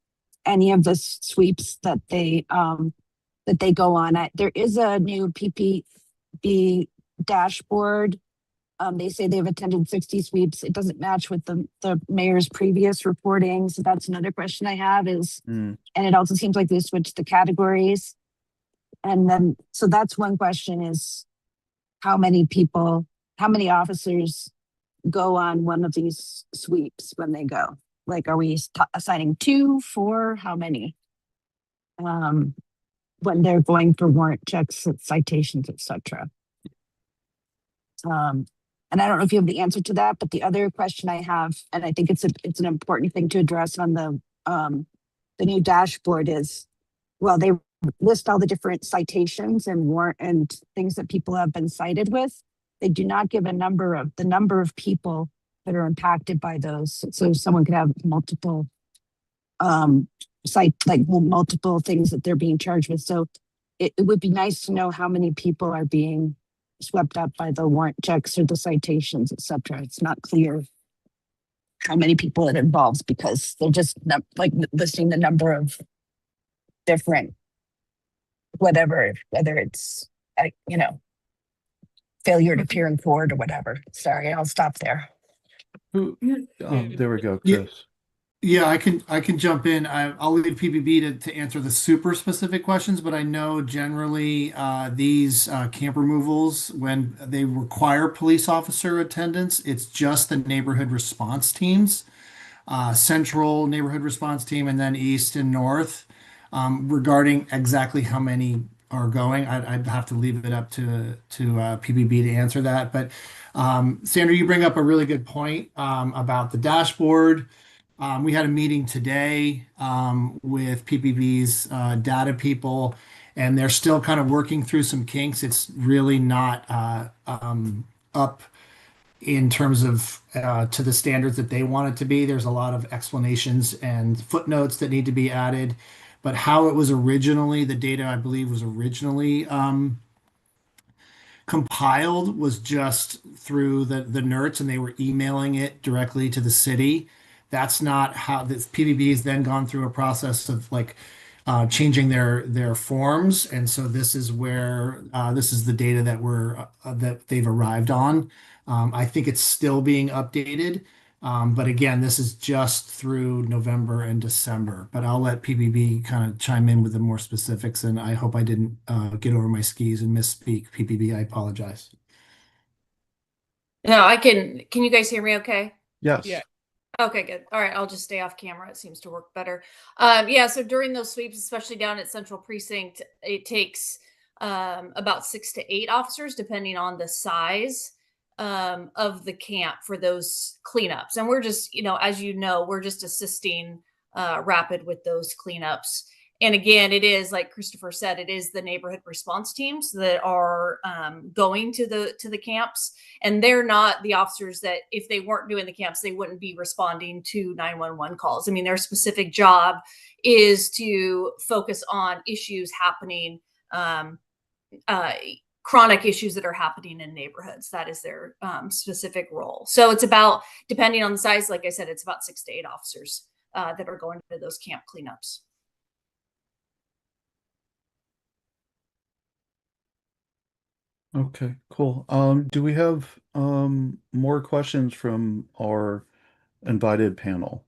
M: any of the sweeps that they go on. There is a new PPB dashboard. They say they've attended 60 sweeps. It doesn't match with the mayor's previous reporting. So that's another question I have is,
C: Mm.
M: and it also seems like they switched the categories. And then, so that's one question is how many people, how many officers go on one of these sweeps when they go? Like, are we assigning two, four, how many? When they're going for warrant checks, citations, etc. And I don't know if you have the answer to that, but the other question I have, and I think it's an important thing to address on the new dashboard is, well, they list all the different citations and warrant and things that people have been cited with. They do not give the number of people that are impacted by those. So someone could have multiple multiple things that they're being charged with. So it would be nice to know how many people are being swept up by the warrant checks or the citations, et cetera. It's not clear how many people it involves because they're just like listing the number of different whatever, whether it's failure to appear in court or whatever. Sorry, I'll stop there.
C: There we go,
J: Yeah,
C: Chris.
J: yeah, I can jump in. I'll leave PPB to answer the super specific questions, but I know generally these camp removals, when they require police officer attendance, it's just the neighborhood response teams, central neighborhood response team, and then east and north. Regarding exactly how many are going, I'd have to leave it up to PPB to answer that. But Sandra, you bring up a really good point about the dashboard. We had a meeting today with PPB's data people, and they're still kind of working through some kinks. It's really not up in terms of to the standards that they want it to be. There's a lot of explanations and footnotes that need to be added. But how it was originally, the data I believe was originally compiled was just through the NERTs and they were emailing it directly to the city. That's not how this PBB has then gone through a process of like changing their forms, and so this is where this is the data that they've arrived on. I think it's still being updated, but again, this is just through November and December. But I'll let PBB kind of chime in with the more specifics, and I hope I didn't get over my skis and misspeak. PPB, I apologize.
N: No, can you guys hear me okay?
C: Yes.
N: Yeah. Okay, good. All right, I'll just stay off camera. It seems to work better. Yeah, so during those sweeps, especially down at Central Precinct, it takes about 6 to 8 officers, depending on the size of the camp for those cleanups. And we're just, as you know, we're just assisting Rapid with those cleanups. And again, it is like Christopher said, it is the neighborhood response teams that are going to the camps, and they're not the officers that, if they weren't doing the camps, they wouldn't be responding to 911 calls. I mean, their specific job is to focus on issues happening, chronic issues that are happening in neighborhoods. That is their specific role. So it's about, depending on the size, like I said, it's about 6 to 8 officers that are going to those camp cleanups.
C: Okay, cool. Do we have more questions from our invited panel?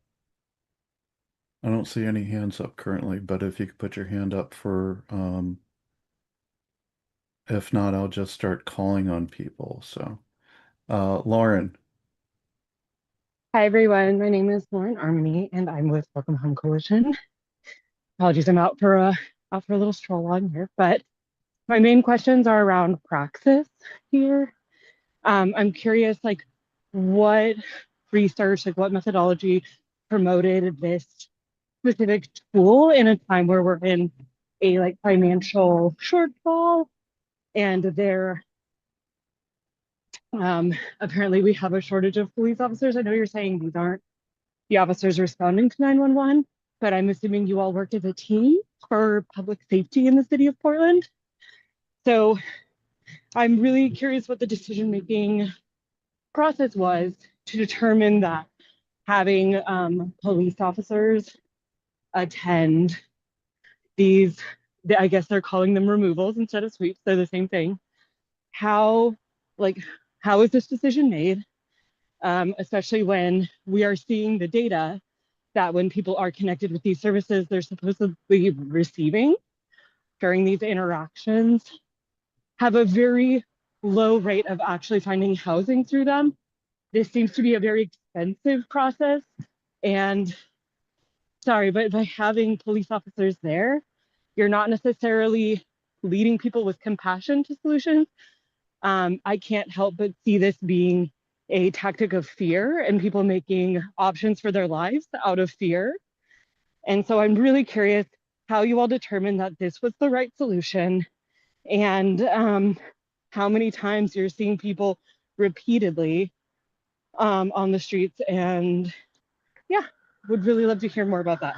C: I don't see any hands up currently, but if you could put your hand up for if not, I'll just start calling on people. So, Lauren.
O: Hi everyone, my name is Lauren Armony and I'm with Welcome Home Coalition. Apologies, I'm out for a little stroll on here, but my main questions are around praxis here. I'm curious, like, what research, like, what methodology promoted this specific tool in a time where we're in a like financial shortfall, and there apparently we have a shortage of police officers. I know you're saying these aren't the officers responding to 911, but I'm assuming you all work as a team for public safety in the city of Portland. So I'm really curious what the decision-making process was to determine that having police officers attend these, I guess they're calling them removals instead of sweeps, they're the same thing. How, like, how is this decision made? Especially when we are seeing the data that when people are connected with these services, they're supposedly receiving during these interactions, have a very low rate of actually finding housing through them. This seems to be a very expensive process. And sorry, but by having police officers there, you're not necessarily leading people with compassion to solutions. I can't help but see this being a tactic of fear and people making options for their lives out of fear. And so I'm really curious how you all determined that this was the right solution, and how many times you're seeing people repeatedly on the streets. And yeah, would really love to hear more about that.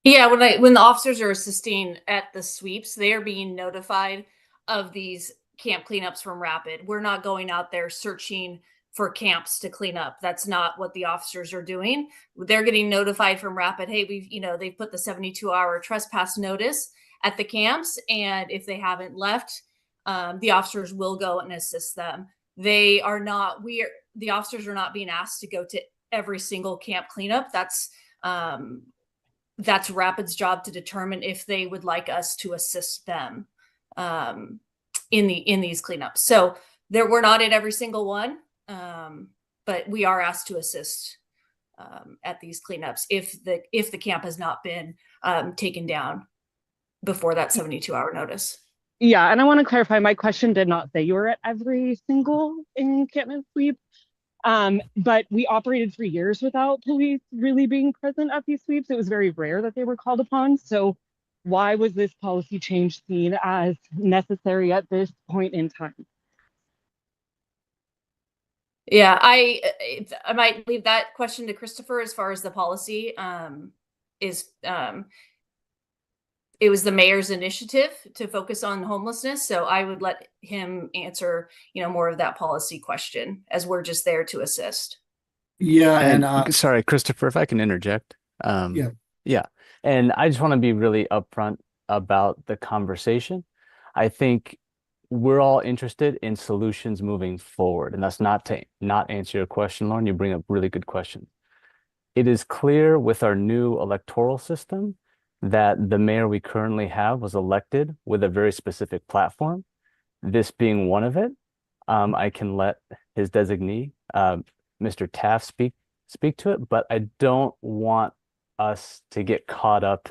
N: Yeah, when the officers are assisting at the sweeps, they are being notified of these camp cleanups from Rapid. We're not going out there searching for camps to clean up. That's not what the officers are doing. They're getting notified from Rapid, hey, they've put the 72-hour trespass notice at the camps, and if they haven't left, the officers will go and assist them. The officers are not being asked to go to every single camp cleanup. That's Rapid's job to determine if they would like us to assist them in these cleanups. So we're not at every single one, but we are asked to assist at these cleanups if the camp has not been taken down before that 72-hour notice.
O: Yeah, and I want to clarify, my question did not say you were at every single encampment sweep. But we operated for years without police really being present at these sweeps. It was very rare that they were called upon. So why was this policy change seen as necessary at this point in time?
N: Yeah, I might leave that question to Christopher as far as the policy it was the mayor's initiative to focus on homelessness. So I would let him answer, more of that policy question, as we're just there to assist.
J: Yeah,
D: and sorry, Christopher, if I can interject. Yeah. And I just want to be really upfront about the conversation. I think we're all interested in solutions moving forward, and that's not to not answer your question, Lauren. You bring up really good questions. It is clear with our new electoral system that the mayor we currently have was elected with a very specific platform, this being one of it. I can let his designee, Mr. Taft, speak to it, but I don't want us to get caught up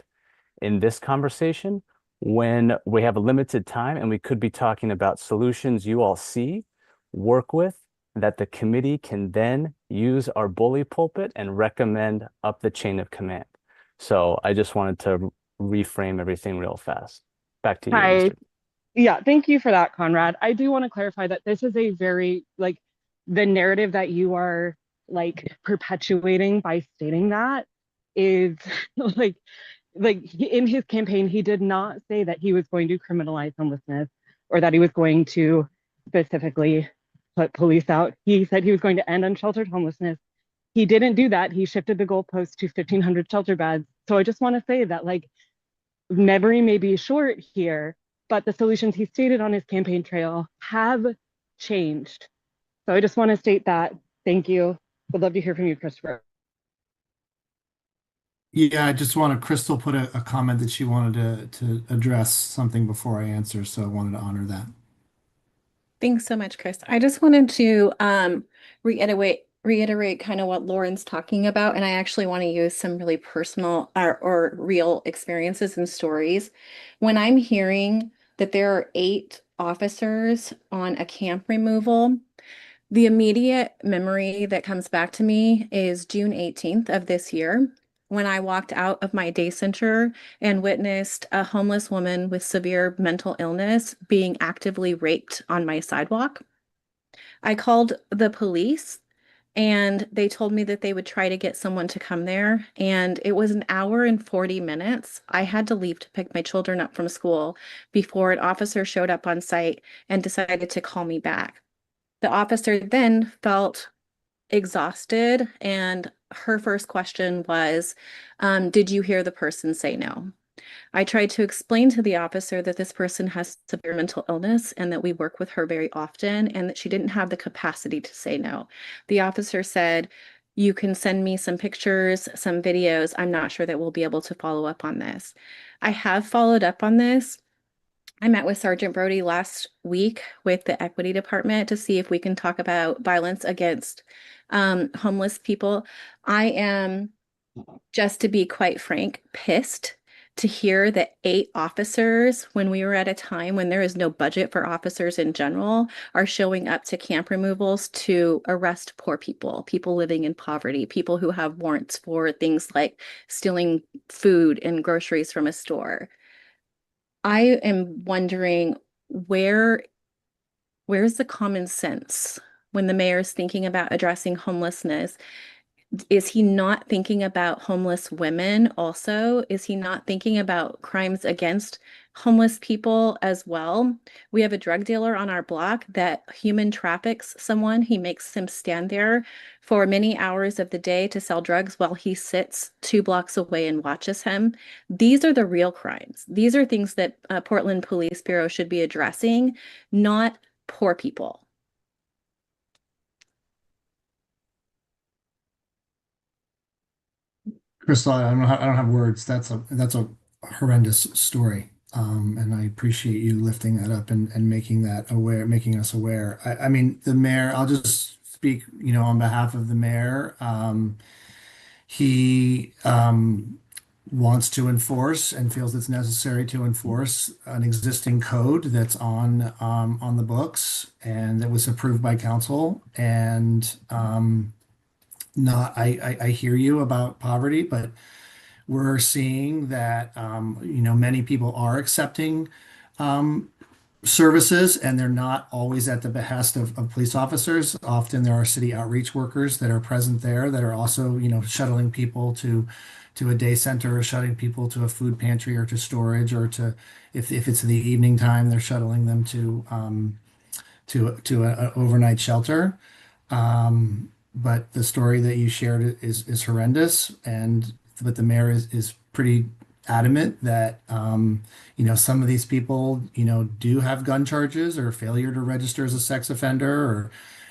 D: in this conversation when we have a limited time and we could be talking about solutions you all see, work with, that the committee can then use our bully pulpit and recommend up the chain of command. So I just wanted to reframe everything real fast. Back to you, Mr.
O: Yeah, thank you for that, Conrad. I do want to clarify that this is a very, the narrative that you are perpetuating by stating that is in his campaign, he did not say that he was going to criminalize homelessness or that he was going to specifically put police out. He said he was going to end unsheltered homelessness. He didn't do that. He shifted the goalpost to 1,500 shelter beds. So I just want to say that memory may be short here, but the solutions he stated on his campaign trail have changed. So I just want to state that. Thank you. Would love to hear from you, Christopher.
J: Yeah, I just wanted Crystal put a comment that she wanted to address something before I answer, so I wanted to honor that.
P: Thanks so much, Chris. I just wanted to reiterate reiterate kind of what Lauren's talking about, and I actually want to use some really personal or real experiences and stories. When I'm hearing that there are 8 officers on a camp removal, the immediate memory that comes back to me is June 18th of this year, when I walked out of my day center and witnessed a homeless woman with severe mental illness being actively raped on my sidewalk. I called the police and they told me that they would try to get someone to come there. And it was an hour and 40 minutes. I had to leave to pick my children up from school before an officer showed up on site and decided to call me back. The officer then felt exhausted, and her first question was, did you hear the person say no? I tried to explain to the officer that this person has severe mental illness and that we work with her very often and that she didn't have the capacity to say no. The officer said, you can send me some pictures, some videos. I'm not sure that we'll be able to follow up on this. I have followed up on this. I met with Sergeant Brody last week with the Equity Department to see if we can talk about violence against homeless people. I am, just to be quite frank, pissed to hear that 8 officers, when we were at a time when there is no budget for officers in general, are showing up to camp removals to arrest poor people, people living in poverty, people who have warrants for things like stealing food and groceries from a store. I am wondering where's the common sense when the mayor is thinking about addressing homelessness? Is he not thinking about homeless women also? Is he not thinking about crimes against homeless people as well? We have a drug dealer on our block that human traffics someone. He makes him stand there for many hours of the day to sell drugs while he sits 2 blocks away and watches him. These are the real crimes. These are things that Portland Police Bureau should be addressing, not poor people.
J: Crystal, I don't have words. That's a horrendous story. And I appreciate you lifting that up and making that aware, making us aware. I mean, the mayor, I'll just speak, on behalf of the mayor. He wants to enforce and feels it's necessary to enforce an existing code that's on the books and that was approved by council. And not, I hear you about poverty, but we're seeing that many people are accepting services and they're not always at the behest of police officers. Often there are city outreach workers that are present there that are also, shuttling people to a day center or shuttling people to a food pantry or to storage or to if it's the evening time, they're shuttling them to an overnight shelter. But the story that you shared is horrendous, but the mayor is pretty adamant that some of these people do have gun charges or failure to register as a sex offender or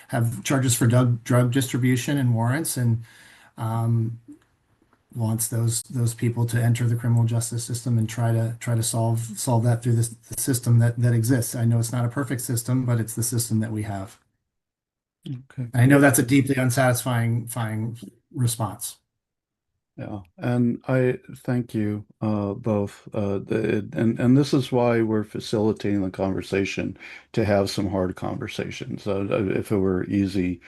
J: have charges for drug distribution and warrants and wants those people to enter the criminal justice system and try to solve that through the system that exists. I know it's not a perfect system, but it's the system that we have.
C: Okay.
J: I know that's a deeply unsatisfying response.
C: Yeah, and I thank you both. And this is why we're facilitating the conversation to have some hard conversations. If it were easy,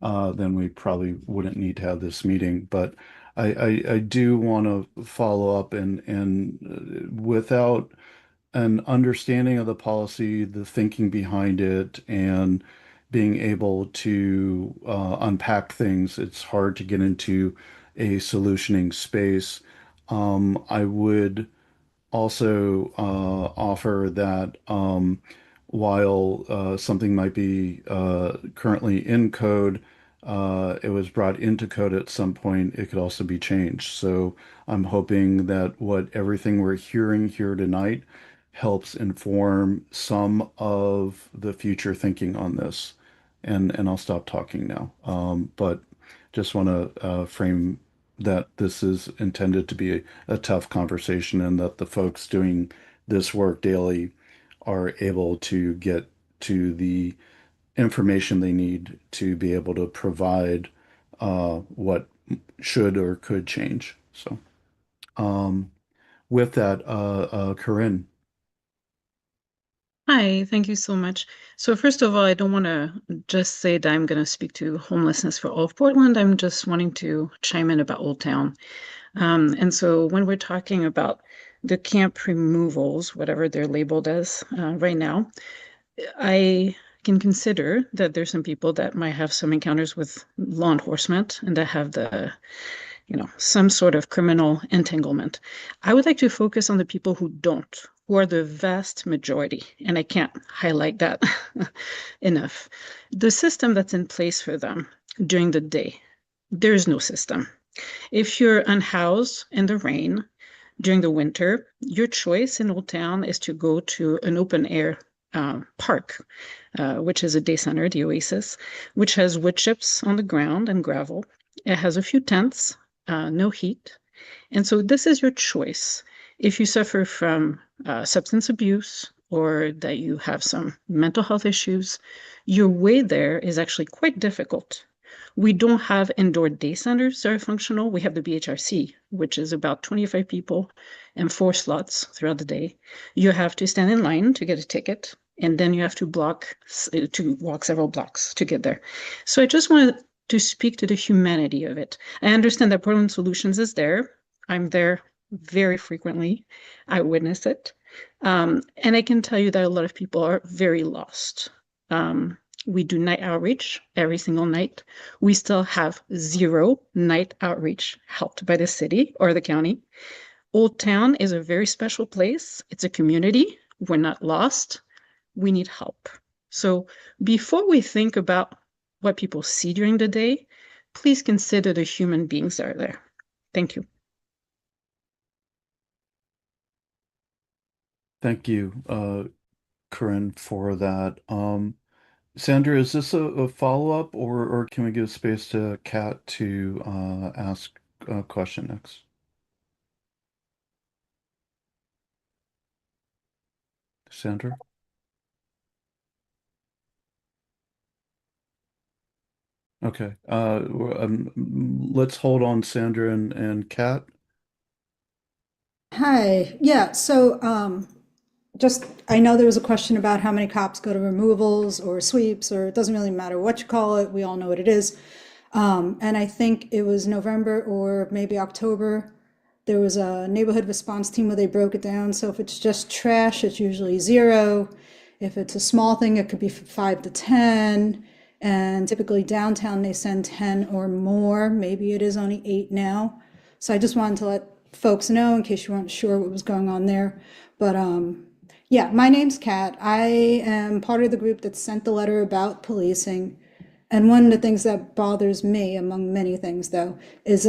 C: then we probably wouldn't need to have this meeting. But I do want to follow up and without an understanding of the policy, the thinking behind it, and being able to unpack things, it's hard to get into a solutioning space. I would also offer that while something might be currently in code, it was brought into code at some point, it could also be changed. So I'm hoping that what everything we're hearing here tonight helps inform some of the future thinking on this. And I'll stop talking now. But just want to frame that this is intended to be a tough conversation and that the folks doing this work daily are able to get to the information they need to be able to provide what should or could change. So, with that, Corinne.
Q: Hi, thank you so much. So first of all, I don't want to just say that I'm going to speak to homelessness for all of Portland. I'm just wanting to chime in about Old Town. And so when we're talking about the camp removals, whatever they're labeled as right now, I can consider that there's some people that might have some encounters with law enforcement and that have some sort of criminal entanglement. I would like to focus on the people who don't, who are the vast majority, and I can't highlight that enough. The system that's in place for them during the day, there is no system. If you're unhoused in the rain during the winter, your choice in Old Town is to go to an open air park, which is a day center, the Oasis, which has wood chips on the ground and gravel. It has a few tents, no heat. And so this is your choice. If you suffer from substance abuse or that you have some mental health issues, your way there is actually quite difficult. We don't have indoor day centers that are functional. We have the BHRC, which is about 25 people and 4 slots throughout the day. You have to stand in line to get a ticket, and then you have to walk several blocks to get there. So I just wanted to speak to the humanity of it. I understand that Portland Solutions is there. I'm there very frequently. I witness it. And I can tell you that a lot of people are very lost. We do night outreach every single night. We still have 0 night outreach helped by the city or the county. Old Town is a very special place. It's a community. We're not lost. We need help. So before we think about what people see during the day, please consider the human beings that are there. Thank you.
C: Thank you, Corinne, for that. Sandra, is this a follow-up or can we give space to Kat to ask a question next? Sandra? Okay. Let's hold on Sandra and Kat.
R: Hi. Yeah. So, just I know there was a question about how many cops go to removals or sweeps, or it doesn't really matter what you call it. We all know what it is. And I think it was November or maybe October. There was a neighborhood response team where they broke it down. So if it's just trash, it's usually 0. If it's a small thing, it could be 5 to 10. And typically downtown, they send 10 or more. Maybe it is only 8 now. So I just wanted to let folks know in case you weren't sure what was going on there. But yeah, my name's Kat. I am part of the group that sent the letter about policing. And one of the things that bothers me, among many things though, is,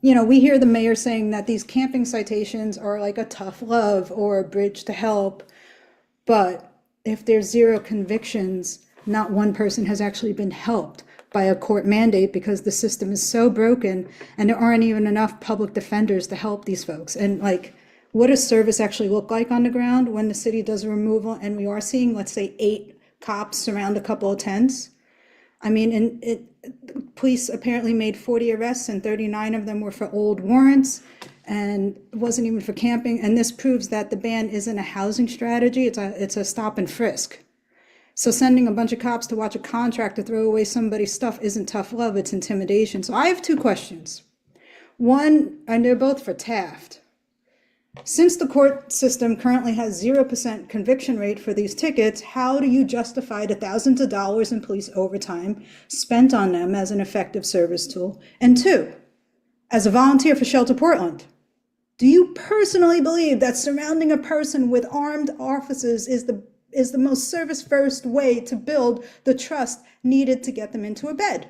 R: we hear the mayor saying that these camping citations are like a tough love or a bridge to help. But if there's 0 convictions, not one person has actually been helped by a court mandate because the system is so broken and there aren't even enough public defenders to help these folks. And what does service actually look like on the ground when the city does a removal and we are seeing, let's say, 8 cops surround a couple of tents? I mean, police apparently made 40 arrests and 39 of them were for old warrants and it wasn't even for camping. And this proves that the ban isn't a housing strategy, it's a stop and frisk. So sending a bunch of cops to watch a contractor throw away somebody's stuff isn't tough love, it's intimidation. So I have 2 questions. One, and they're both for Taft. Since the court system currently has 0% conviction rate for these tickets, how do you justify the thousands of dollars in police overtime spent on them as an effective service tool? And 2, as a volunteer for Shelter Portland, do you personally believe that surrounding a person with armed officers is the most service-first way to build the trust needed to get them into a bed?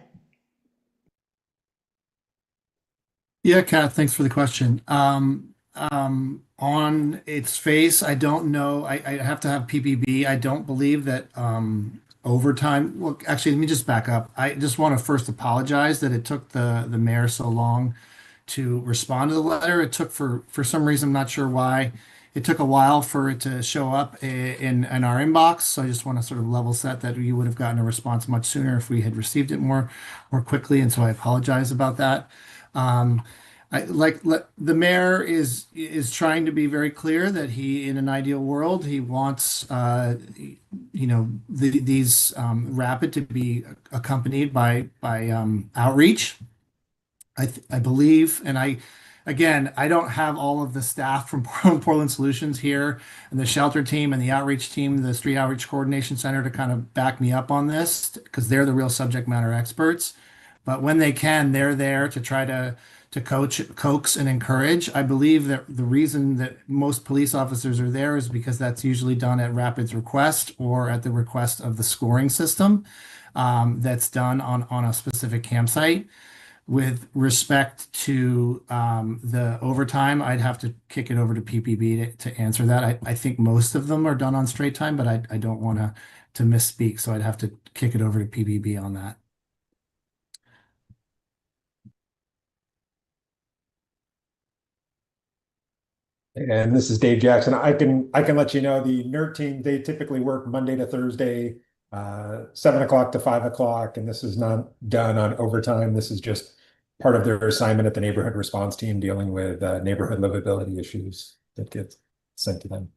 J: Yeah, Kat, thanks for the question. On its face, I don't know. I have to have PPB. I don't believe that overtime. Well, actually, let me just back up. I just want to first apologize that it took the mayor so long to respond to the letter. It took for some reason, I'm not sure why. it took a while for it to show up in our inbox. So I just want to sort of level set that you would have gotten a response much sooner if we had received it more quickly. And so I apologize about that. The mayor is trying to be very clear that he, in an ideal world, he wants these rapid to be accompanied by outreach. I believe, and I don't have all of the staff from Portland Solutions here and the shelter team and the outreach team, the Street Outreach Coordination Center to kind of back me up on this because they're the real subject matter experts. But when they can, they're there to try to coax and encourage. I believe that the reason that most police officers are there is because that's usually done at Rapid's request or at the request of the scoring system that's done on a specific campsite. With respect to the overtime, I'd have to kick it over to PPB to answer that. I think most of them are done on straight time, but I don't want to misspeak, so I'd have to kick it over to PPB on that.
G: And this is Dave Jackson. I can let you know the NERT team, they typically work Monday to Thursday, 7 o'clock to 5 o'clock, and this is not done on overtime. This is just part of their assignment at the neighborhood response team dealing with neighborhood livability issues that get sent to them.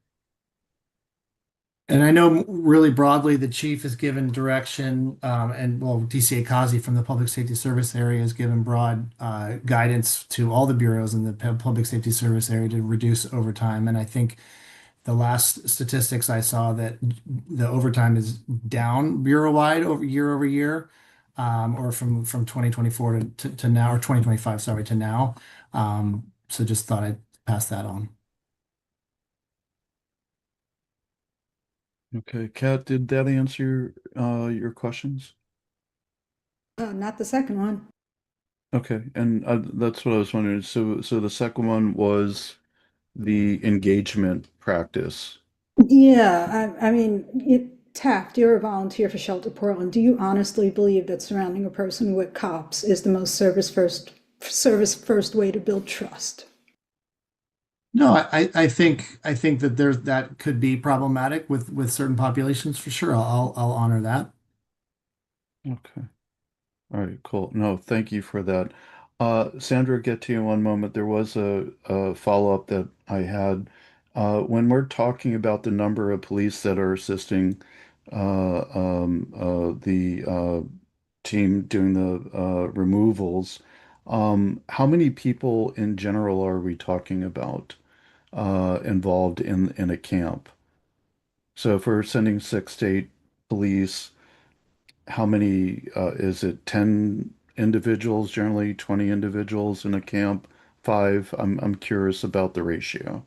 J: And I know really broadly, the chief has given direction, and well, DCA Kazi from the Public Safety Service area has given broad guidance to all the bureaus in the Public Safety Service area to reduce overtime. And I think the last statistics I saw that the overtime is down bureau-wide over year, or from 2024 to now, or 2025, sorry, to now. So just thought I'd pass that on.
C: Okay, Kat, did that answer your questions?
R: Not the second one.
C: Okay, and that's what I was wondering. So the second one was the engagement practice.
R: Yeah, I mean, Taft, you're a volunteer for Shelter Portland. Do you honestly believe that surrounding a person with cops is the most service first way to build trust?
J: No, I think that that could be problematic with certain populations for sure. I'll honor that.
C: Okay. All right, cool. No, thank you for that. Sandra, get to you in one moment. There was a follow-up that I had. When we're talking about the number of police that are assisting the team doing the removals, how many people in general are we talking about involved in a camp? So if we're sending 6 to 8 police, how many is it? 10 individuals, generally 20 individuals in a camp, 5? I'm curious about the ratio.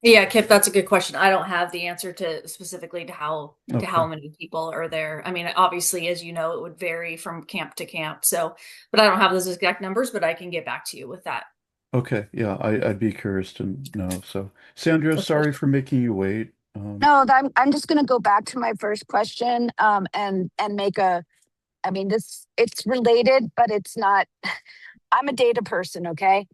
N: Yeah, Kip, that's a good question. I don't have the answer to specifically to how many people are there. I mean, obviously, as you know, it would vary from camp to camp. So, but I don't have those exact numbers, but I can get back to you with that.
C: Okay, yeah, I'd be curious to know. So, Sandra, sorry for making you wait.
M: No, I'm just going to go back to my first question and make a, I mean, it's related, but it's not. I'm a data person, okay?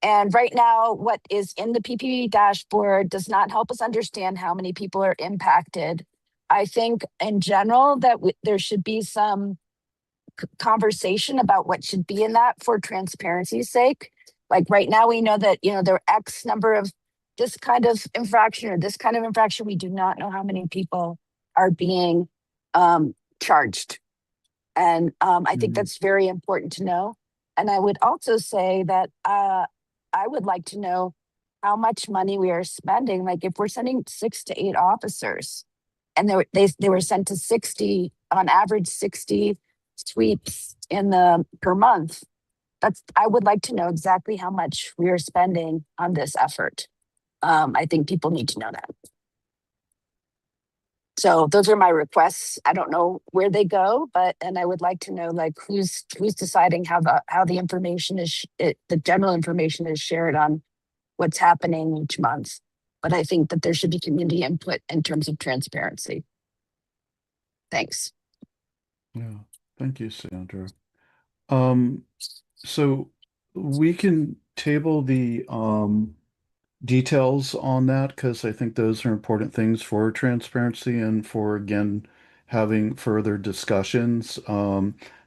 M: And right now, what is in the PPP dashboard does not help us understand how many people are impacted. I think in general that there should be some conversation about what should be in that for transparency's sake. Like right now, we know that, there are X number of this kind of infraction or this kind of infraction. We do not know how many people are being charged. And I think that's very important to know. And I would also say that I would like to know how much money we are spending. Like if we're sending 6 to 8 officers and they were sent to 60, on average 60 sweeps per month. I would like to know exactly how much we are spending on this effort. I think people need to know that. So those are my requests. I don't know where they go, and I would like to know like who's deciding how the information the general information is shared on what's happening each month. But I think that there should be community input in terms of transparency. Thanks.
C: Yeah, thank you, Sandra. So we can table the details on that because I think those are important things for transparency and for, again, having further discussions.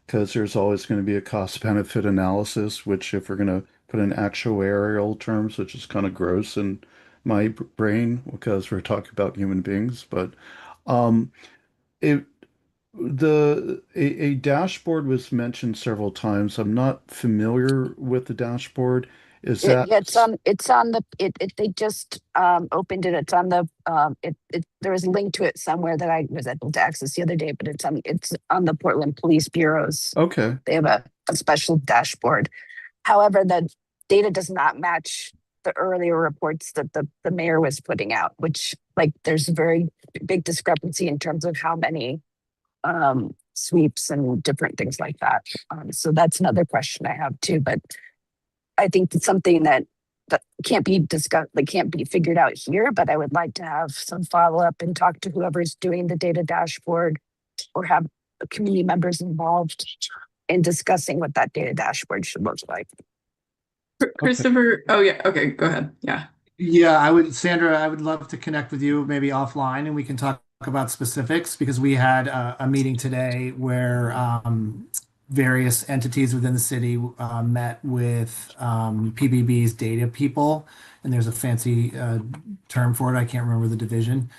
C: Because there's always going to be a cost benefit analysis, which, if we're going to put in actuarial terms, which is kind of gross in my brain because we're talking about human beings, but um, it a dashboard was mentioned several times. I'm not familiar with the dashboard. Is that
M: It's on the they just opened it. It's on the there was a link to it somewhere that I was able to access the other day, but it's on the Portland Police Bureau's.
C: okay?
M: They have a special dashboard. However, the data does not match the earlier reports that the mayor was putting out, which, like, there's a very big discrepancy in terms of how many sweeps and different things like that. So that's another question I have too, but I think it's something that can't be discussed, like can't be figured out here, but I would like to have some follow up and talk to whoever's doing the data dashboard or have community members involved in discussing what that data dashboard should look like.
B: Christopher, oh yeah, okay, go ahead. Yeah.
J: Yeah, Sandra, I would love to connect with you maybe offline and we can talk about specifics because we had a meeting today where various entities within the city met with PBB's data people, and there's a fancy term for it. I can't remember the division.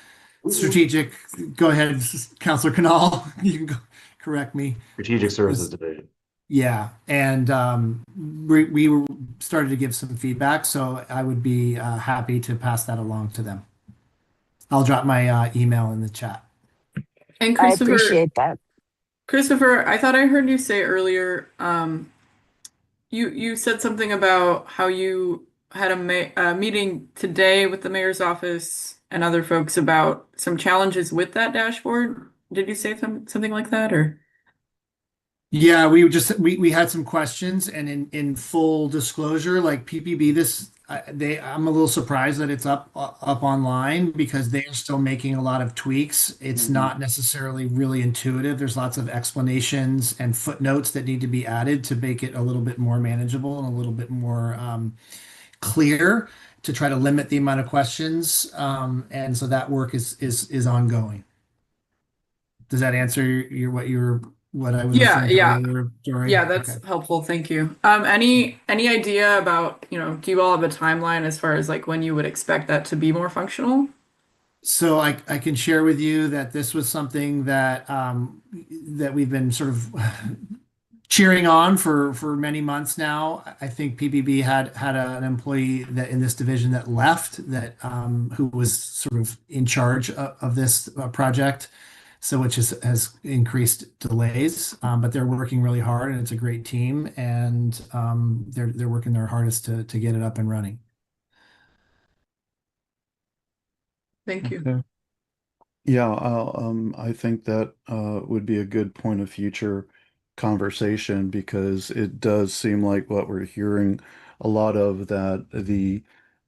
J: Strategic, go ahead, Councilor Canal, you can correct me.
S: Strategic Services Division.
J: Yeah, and we started to give some feedback, so I would be happy to pass that along to them. I'll drop my email in the chat.
B: And
M: I
B: Christopher,
M: appreciate that.
B: Christopher, I thought I heard you say earlier, you said something about how you had a meeting today with the mayor's office and other folks about some challenges with that dashboard. Did you say something like that, or?
J: Yeah, we had some questions, and in full disclosure, like PPB, I'm a little surprised that it's up online because they are still making a lot of tweaks. It's not necessarily really intuitive. There's lots of explanations and footnotes that need to be added to make it a little bit more manageable and a little bit more clear to try to limit the amount of questions. And so that work is ongoing. Does that answer what I was
B: Yeah,
J: referring to
B: yeah.
J: earlier, Dory?
B: Yeah, that's
J: Okay.
B: helpful. Thank you. Any idea about, do you all have a timeline as far as like when you would expect that to be more functional?
J: So I can share with you that this was something that that we've been sort of cheering on for many months now. I think PBB had an employee that in this division that left that who was sort of in charge of this project. So which has increased delays, but they're working really hard and it's a great team and they're working their hardest to get it up and running.
B: Thank you.
C: Okay. Yeah, I think that would be a good point of future conversation because it does seem like what we're hearing a lot of that the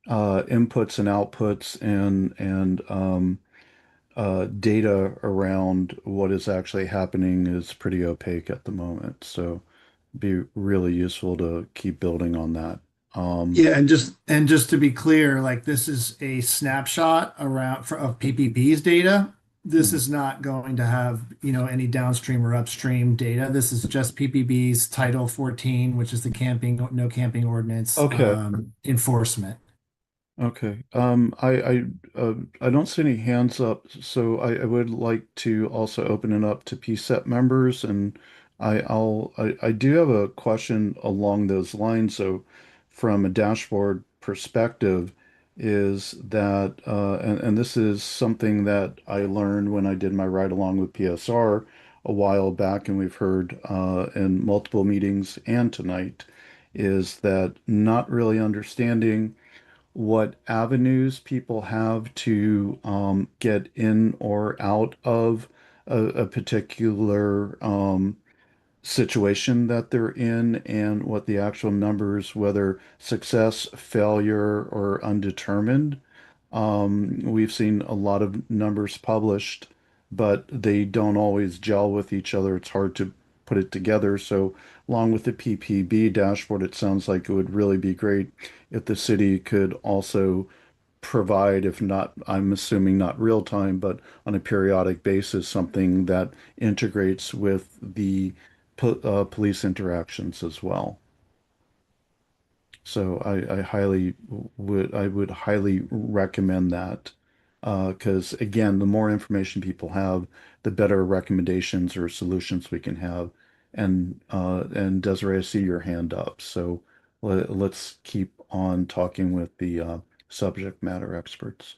C: inputs and outputs and data around what is actually happening is pretty opaque at the moment. So be really useful to keep building on that.
J: Yeah, and just to be clear, like this is a snapshot of PPB's data. This is not going to have, any downstream or upstream data. This is just PPB's Title 14, which is the no camping ordinance
C: Okay.
J: Enforcement.
C: Okay. I don't see any hands up, so I would like to also open it up to PCEP members, and I do have a question along those lines. So, from a dashboard perspective, is that and this is something that I learned when I did my ride along with PSR a while back, and we've heard in multiple meetings and tonight, is that not really understanding what avenues people have to get in or out of a particular situation that they're in and what the actual numbers, whether success, failure, or undetermined. We've seen a lot of numbers published, but they don't always gel with each other. It's hard to put it together. So along with the PPB dashboard, it sounds like it would really be great if the city could also provide, if not, I'm assuming not real time, but on a periodic basis, something that integrates with the police interactions as well. So I would highly recommend that because again, the more information people have, the better recommendations or solutions we can have. And Desiree, I see your hand up, so let's keep on talking with the subject matter experts.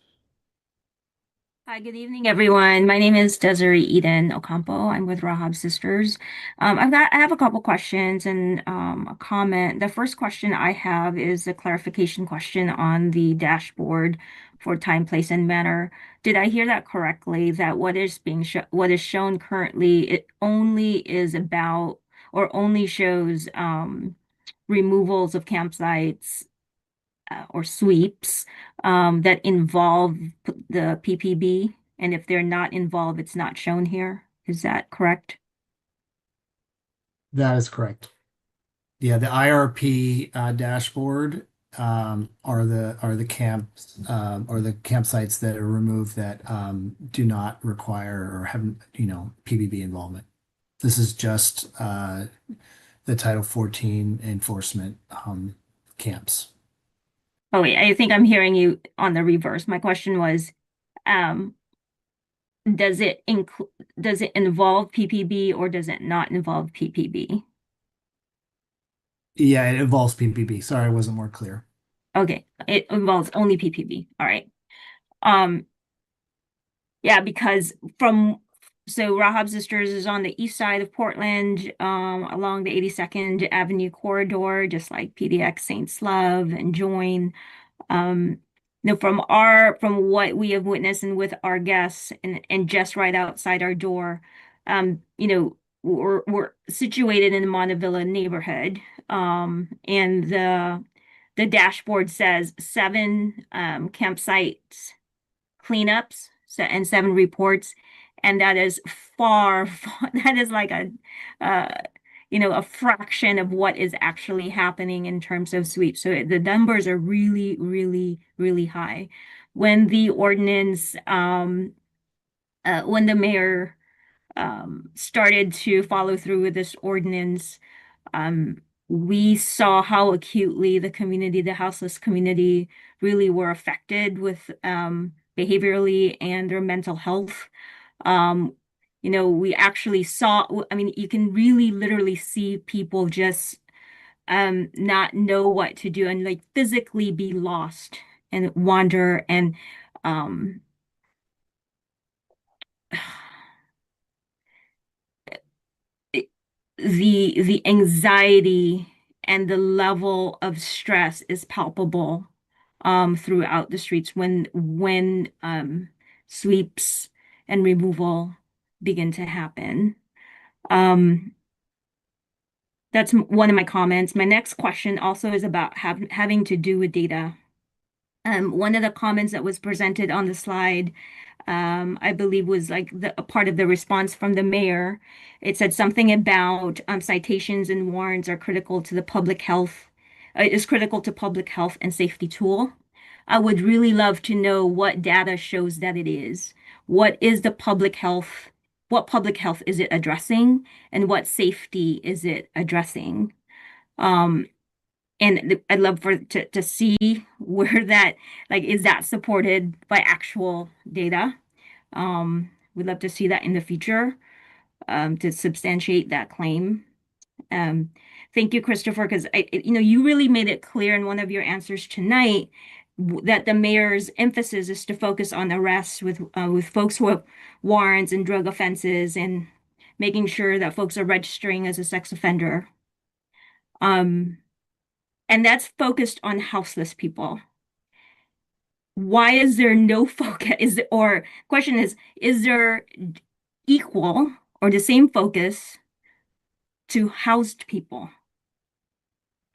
S: Hi, good evening, everyone. My name is Desiree Eden Ocampo. I'm with Rahab Sisters. I have a couple questions and a comment. The first question I have is a clarification question on the dashboard for time, place, and manner. Did I hear that correctly? That what is shown currently, it only is about or only shows removals of campsites or sweeps that involve the PPB, and if they're not involved, it's not shown here. Is that correct?
J: That is correct. Yeah, the IRP dashboard are the camps or the campsites that are removed that do not require or have PBB involvement. This is just the Title 14 enforcement camps.
S: Oh, wait, I think I'm hearing you on the reverse. My question was, does it involve PPB or does it not involve PPB?
J: Yeah, it involves PPB. Sorry, I wasn't more clear.
S: Okay, it involves only PPB. All right. Yeah, because Rahab Sisters is on the east side of Portland, along the 82nd Avenue corridor, just like PDX, Saints Love, and Join. From what we have witnessed and with our guests and just right outside our door, we're situated in the Montevilla neighborhood. And the dashboard says 7 campsites cleanups and 7 reports, and that is far that is like a fraction of what is actually happening in terms of sweeps. So the numbers are really, really, really high. When the ordinance, when the mayor started to follow through with this ordinance, we saw how acutely the community, the houseless community, really were affected with behaviorally and their mental health. We actually saw, I mean, you can really literally see people just not know what to do and like physically be lost and wander and the anxiety and the level of stress is palpable throughout the streets when sweeps and removal begin to happen. That's one of my comments. My next question also is about having to do with data. One of the comments that was presented on the slide, I believe was like a part of the response from the mayor. It said something about citations and warrants are critical to the public health, is critical to public health and safety tool. I would really love to know what data shows that it is. What is the public health? What public health is it addressing, and what safety is it addressing? And I'd love to see where that, like, is that supported by actual data? We'd love to see that in the future to substantiate that claim. Thank you, Christopher, because you really made it clear in one of your answers tonight that the mayor's emphasis is to focus on arrests with folks who have warrants and drug offenses and making sure that folks are registering as a sex offender. And that's focused on houseless people. Why is there no focus? Question is there equal or the same focus to housed people?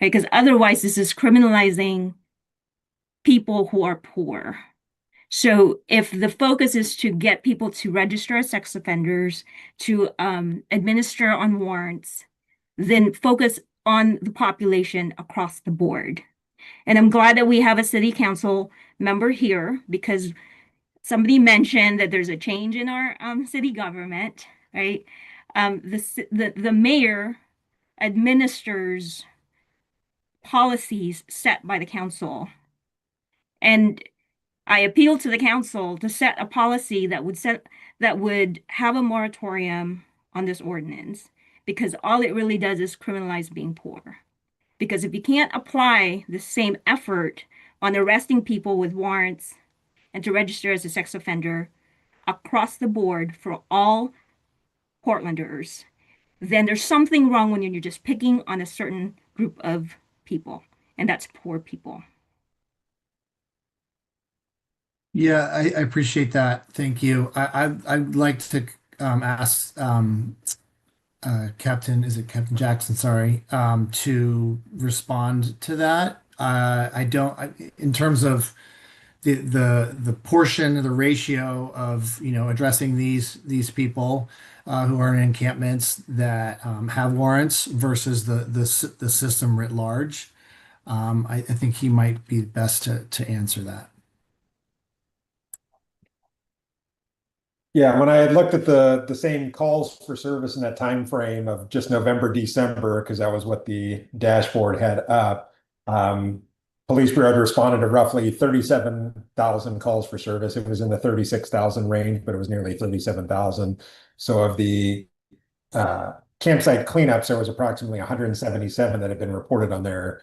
S: Because otherwise this is criminalizing people who are poor. So if the focus is to get people to register as sex offenders, to administer on warrants, then focus on the population across the board. And I'm glad that we have a city council member here because somebody mentioned that there's a change in our city government, right? The mayor administers policies set by the council. And I appeal to the council to set a policy that would have a moratorium on this ordinance because all it really does is criminalize being poor. Because if you can't apply the same effort on arresting people with warrants and to register as a sex offender across the board for all Portlanders, then there's something wrong when you're just picking on a certain group of people, and that's poor people.
J: Yeah, I appreciate that. Thank you. I'd like to ask Captain, is it Captain Jackson? Sorry, to respond to that. I don't, in terms of the portion, the ratio of addressing these people who are in encampments that have warrants versus the system writ large. I think he might be best to answer that.
G: Yeah, when I had looked at the same calls for service in that time frame of just November, December, because that was what the dashboard had up, Police Bureau had responded to roughly 37,000 calls for service. It was in the 36,000 range, but it was nearly 37,000. So of the campsite cleanups, there was approximately 177 that had been reported on there.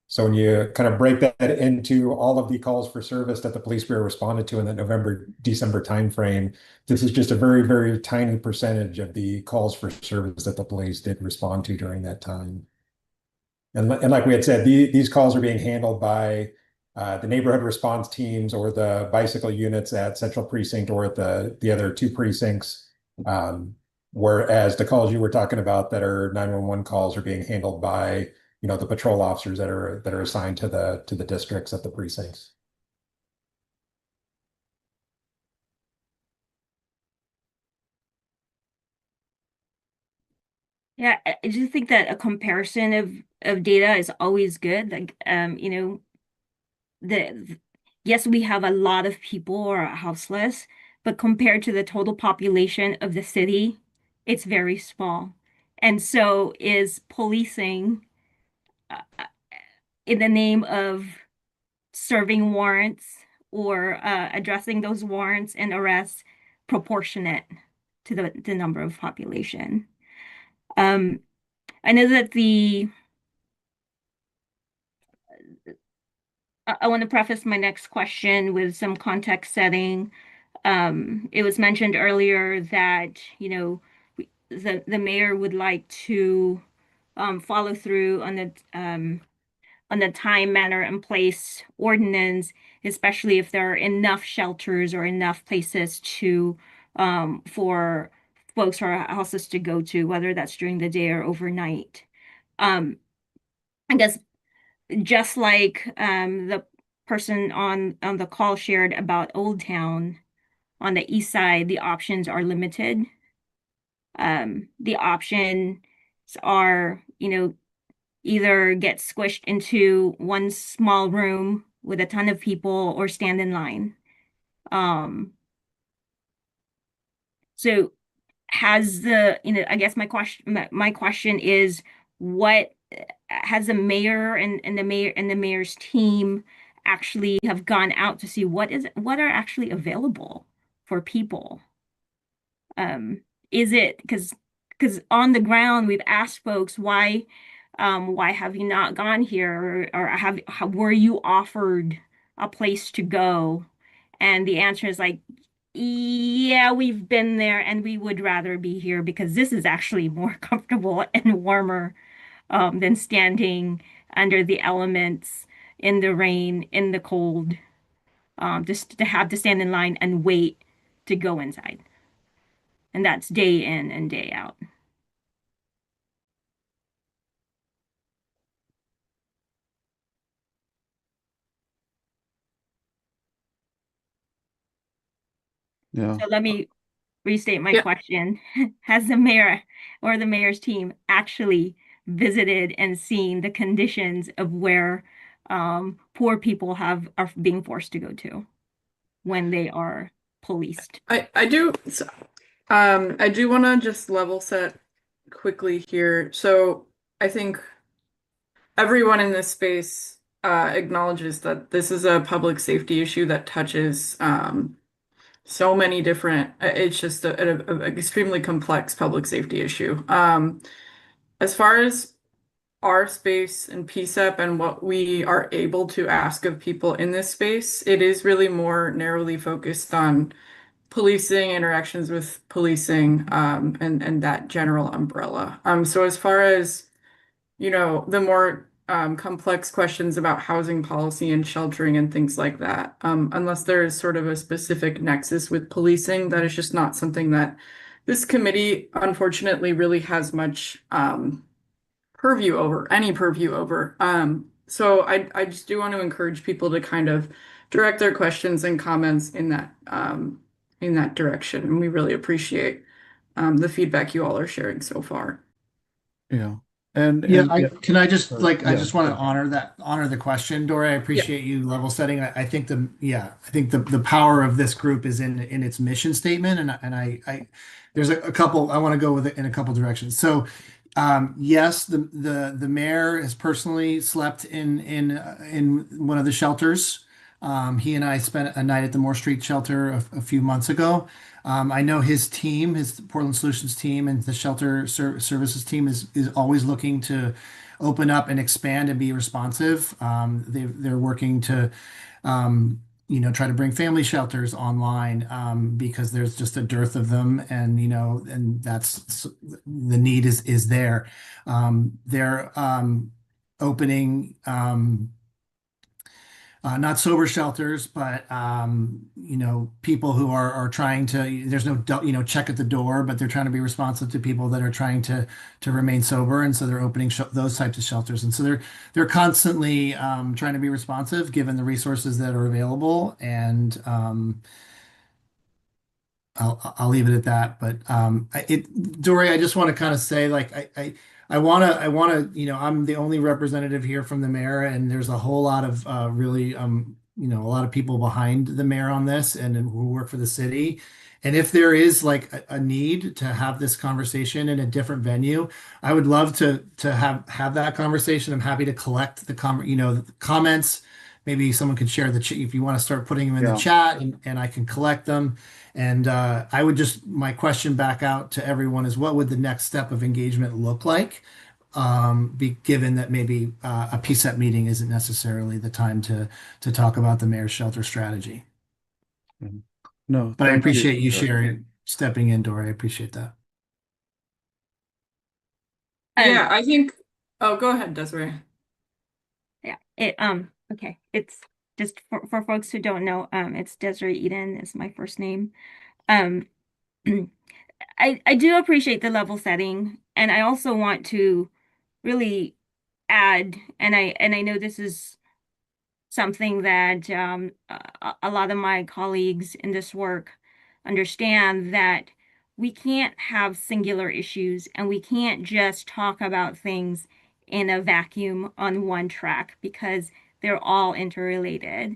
G: So when you kind of break that into all of the calls for service that the Police Bureau responded to in that November, December timeframe, this is just a very, very tiny percentage of the calls for service that the police did respond to during that time. And like we had said, these calls are being handled by the neighborhood response teams or the bicycle units at Central Precinct or at the other two precincts. Whereas the calls you were talking about that are 911 calls are being handled by the patrol officers that are assigned to the districts at the precincts.
S: Yeah, I just think that a comparison of data is always good. Like, yes, we have a lot of people who are houseless, but compared to the total population of the city, it's very small. And so is policing in the name of serving warrants or addressing those warrants and arrests proportionate to the number of population. I know that I want to preface my next question with some context setting. It was mentioned earlier that, the mayor would like to follow through on the time, manner, and place ordinance, especially if there are enough shelters or enough places for folks or houses to go to, whether that's during the day or overnight. I guess just like the person on the call shared about Old Town on the east side, the options are limited. The options are, either get squished into one small room with a ton of people or stand in line. So I guess my question is, what has the mayor and the mayor's team actually have gone out to see what are actually available for people? Is it because on the ground we've asked folks why have you not gone here or were you offered a place to go? And the answer is like, yeah, we've been there and we would rather be here because this is actually more comfortable and warmer than standing under the elements in the rain, in the cold, just to have to stand in line and wait to go inside. And that's day in and day out.
C: Yeah.
S: So let me restate my
B: Yeah.
S: question. Has the mayor or the mayor's team actually visited and seen the conditions of where poor people are being forced to go to when they are policed?
B: I do want to just level set quickly here. So I think everyone in this space acknowledges that this is a public safety issue that touches so many different, it's just an extremely complex public safety issue. As far as our space and PCEP and what we are able to ask of people in this space, it is really more narrowly focused on policing, interactions with policing, and that general umbrella. So as far as, the more complex questions about housing policy and sheltering and things like that, unless there is sort of a specific nexus with policing, that is just not something that this committee, unfortunately, really has much any purview over. So I just do want to encourage people to kind of direct their questions and comments in that direction. And we really appreciate the feedback you all are sharing so far.
C: Yeah. And
J: Yeah,
C: yeah.
J: can I just
C: Sorry.
J: I
C: Yeah,
J: just want to
C: yeah.
J: honor the question, Dory. I appreciate you level setting. I think the power of this group is in its mission statement, and I there's a couple I want to go with it in a couple directions. So, yes, the mayor has personally slept in one of the shelters. He and I spent a night at the Moore Street shelter a few months ago. I know his team, his Portland Solutions team, and the shelter services team is always looking to open up and expand and be responsive. They're working to, try to bring family shelters online because there's just a dearth of them, and and that's the need is there. They're opening. Not sober shelters, but people who are trying to. There's no check at the door, but they're trying to be responsive to people that are trying to remain sober, and so they're opening those types of shelters, and so they're constantly trying to be responsive given the resources that are available, and I'll leave it at that. But Dory, I just want to kind of say, like, I want to, I'm the only representative here from the mayor, and there's a whole lot of really, a lot of people behind the mayor on this and who work for the city. And if there is like a need to have this conversation in a different venue, I would love to have that conversation. I'm happy to collect the comments. Maybe someone could share if you want to start putting them in the chat, and I can collect them. And my question back out to everyone is, what would the next step of engagement look like? Given that maybe a PCEP meeting isn't necessarily the time to talk about the mayor's shelter strategy.
C: No,
J: but I
C: thank
J: appreciate you stepping in, Dory. I appreciate that.
B: Yeah, I think. Oh, go ahead, Desiree.
S: Yeah. Okay. It's just for folks who don't know, it's Desiree Eden is my first name. I do appreciate the level setting, and I also want to really add, and I know this is something that a lot of my colleagues in this work understand, that we can't have singular issues and we can't just talk about things in a vacuum on one track, because they're all interrelated.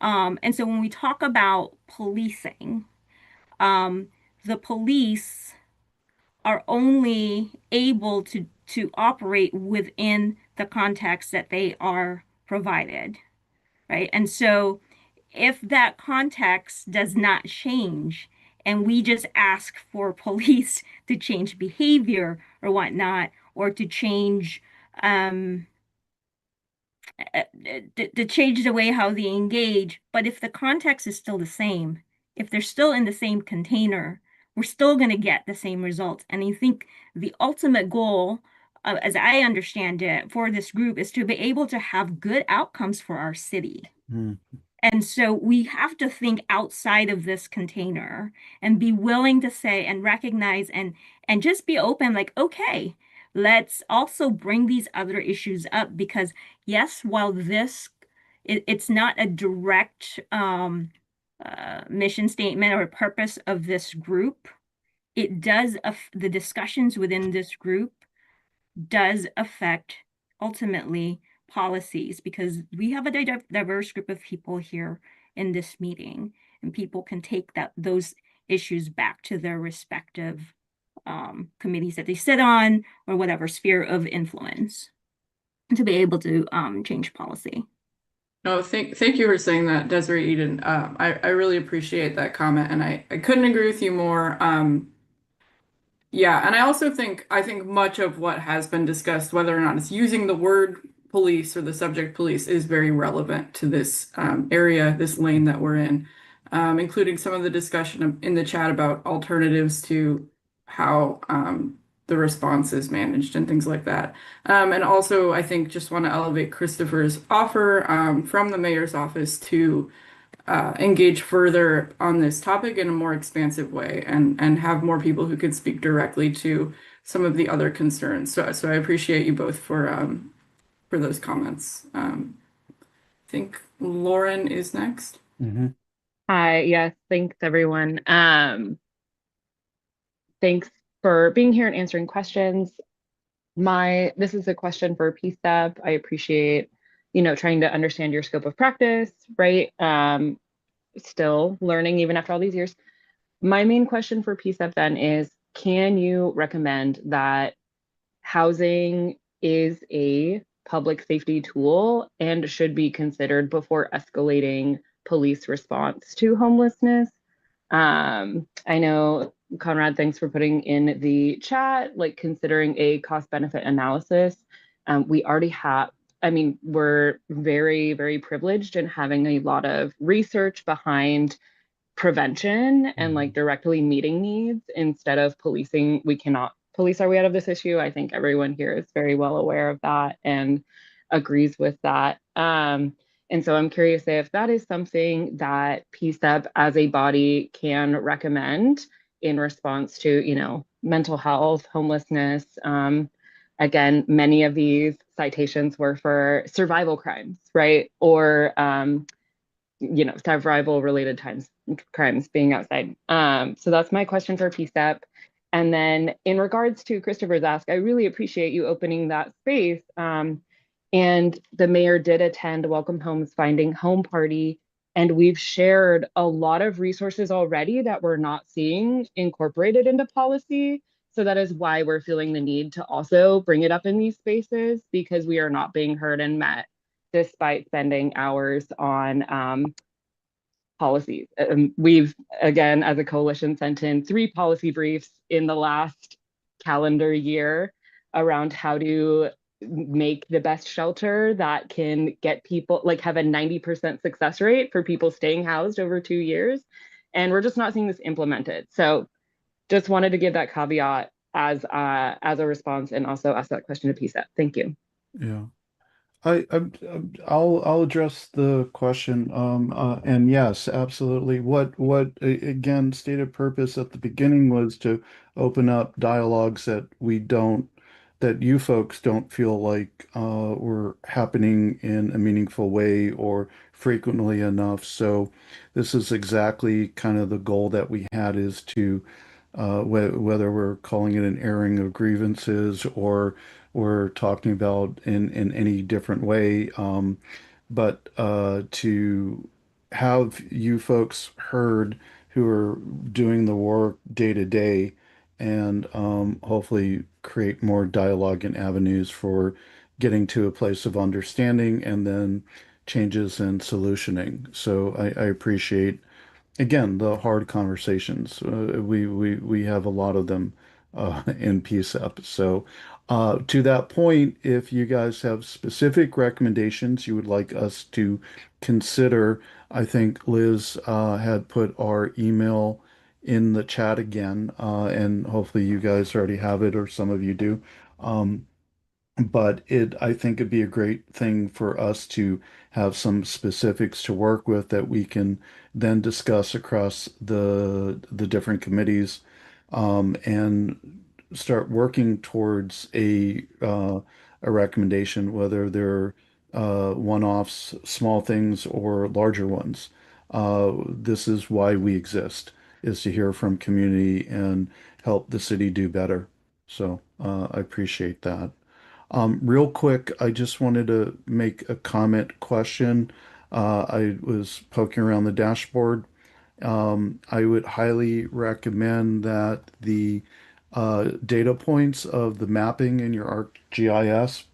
S: And so when we talk about policing, the police are only able to operate within the context that they are provided, right? And so if that context does not change and we just ask for police to change behavior or whatnot, or to change to change the way how they engage, but if the context is still the same, if they're still in the same container, we're still going to get the same results. And I think the ultimate goal, as I understand it, for this group is to be able to have good outcomes for our city. And so we have to think outside of this container and be willing to say and recognize and just be open, like, okay, let's also bring these other issues up, because yes, while it's not a direct mission statement or purpose of this group, it does, the discussions within this group does affect ultimately policies, because we have a diverse group of people here in this meeting, and people can take those issues back to their respective committees that they sit on, or whatever sphere of influence, to be able to change policy.
B: No, thank you for saying that, Desiree Eden. I really appreciate that comment, and I couldn't agree with you more. Yeah, and I think much of what has been discussed, whether or not it's using the word police or the subject police, is very relevant to this area, this lane that we're in, including some of the discussion in the chat about alternatives to how the response is managed and things like that. And also, I think just want to elevate Christopher's offer from the mayor's office to engage further on this topic in a more expansive way, and have more people who could speak directly to some of the other concerns. So I appreciate you both for those comments. I think Lauren is next.
T: Hi, yes, thanks everyone. Thanks for being here and answering questions. This is a question for PCCEP. I appreciate, trying to understand your scope of practice, right? Still learning even after all these years. My main question for PCCEP then is, can you recommend that housing is a public safety tool and should be considered before escalating police response to homelessness? I know, Conrad, thanks for putting in the chat, like considering a cost-benefit analysis. We already have, we're very, very privileged in having a lot of research behind prevention and like directly meeting needs instead of policing. We cannot police our way out of this issue. I think everyone here is very well aware of that and agrees with that. And so I'm curious if that is something that PCCEP as a body can recommend in response to, mental health, homelessness. Again, many of these citations were for survival crimes, right? Or, survival related crimes being outside. So that's my question for PCCEP. And then in regards to Christopher's ask, I really appreciate you opening that space. And the mayor did attend Welcome Home's Finding Home Party, and we've shared a lot of resources already that we're not seeing incorporated into policy. So that is why we're feeling the need to also bring it up in these spaces, because we are not being heard and met despite spending hours on policies. We've, again, as a coalition, sent in 3 policy briefs in the last calendar year around how to make the best shelter that can get people, like have a 90% success rate for people staying housed over 2 years. And we're just not seeing this implemented. So just wanted to give that caveat as a response, and also ask that question to PCCEP. Thank you.
C: Yeah. I'll address the question. And yes, absolutely. Again, stated purpose at the beginning was to open up dialogues that you folks don't feel like were happening in a meaningful way or frequently enough. So this is exactly kind of the goal that we had, is to whether we're calling it an airing of grievances or we're talking about in any different way, but to have you folks heard who are doing the work day to day, and hopefully create more dialogue and avenues for getting to a place of understanding and then changes and solutioning. So I appreciate, again, the hard conversations. We have a lot of them in PCEP. So to that point, if you guys have specific recommendations you would like us to consider, I think Liz had put our email in the chat again, and hopefully you guys already have it, or some of you do. But I think it'd be a great thing for us to have some specifics to work with that we can then discuss across the different committees, and start working towards a recommendation, whether they're one-offs, small things, or larger ones. This is why we exist, is to hear from community and help the city do better. So I appreciate that. Real quick, I just wanted to make a comment question. I was poking around the dashboard. I would highly recommend that the data points of the mapping in your ArcGIS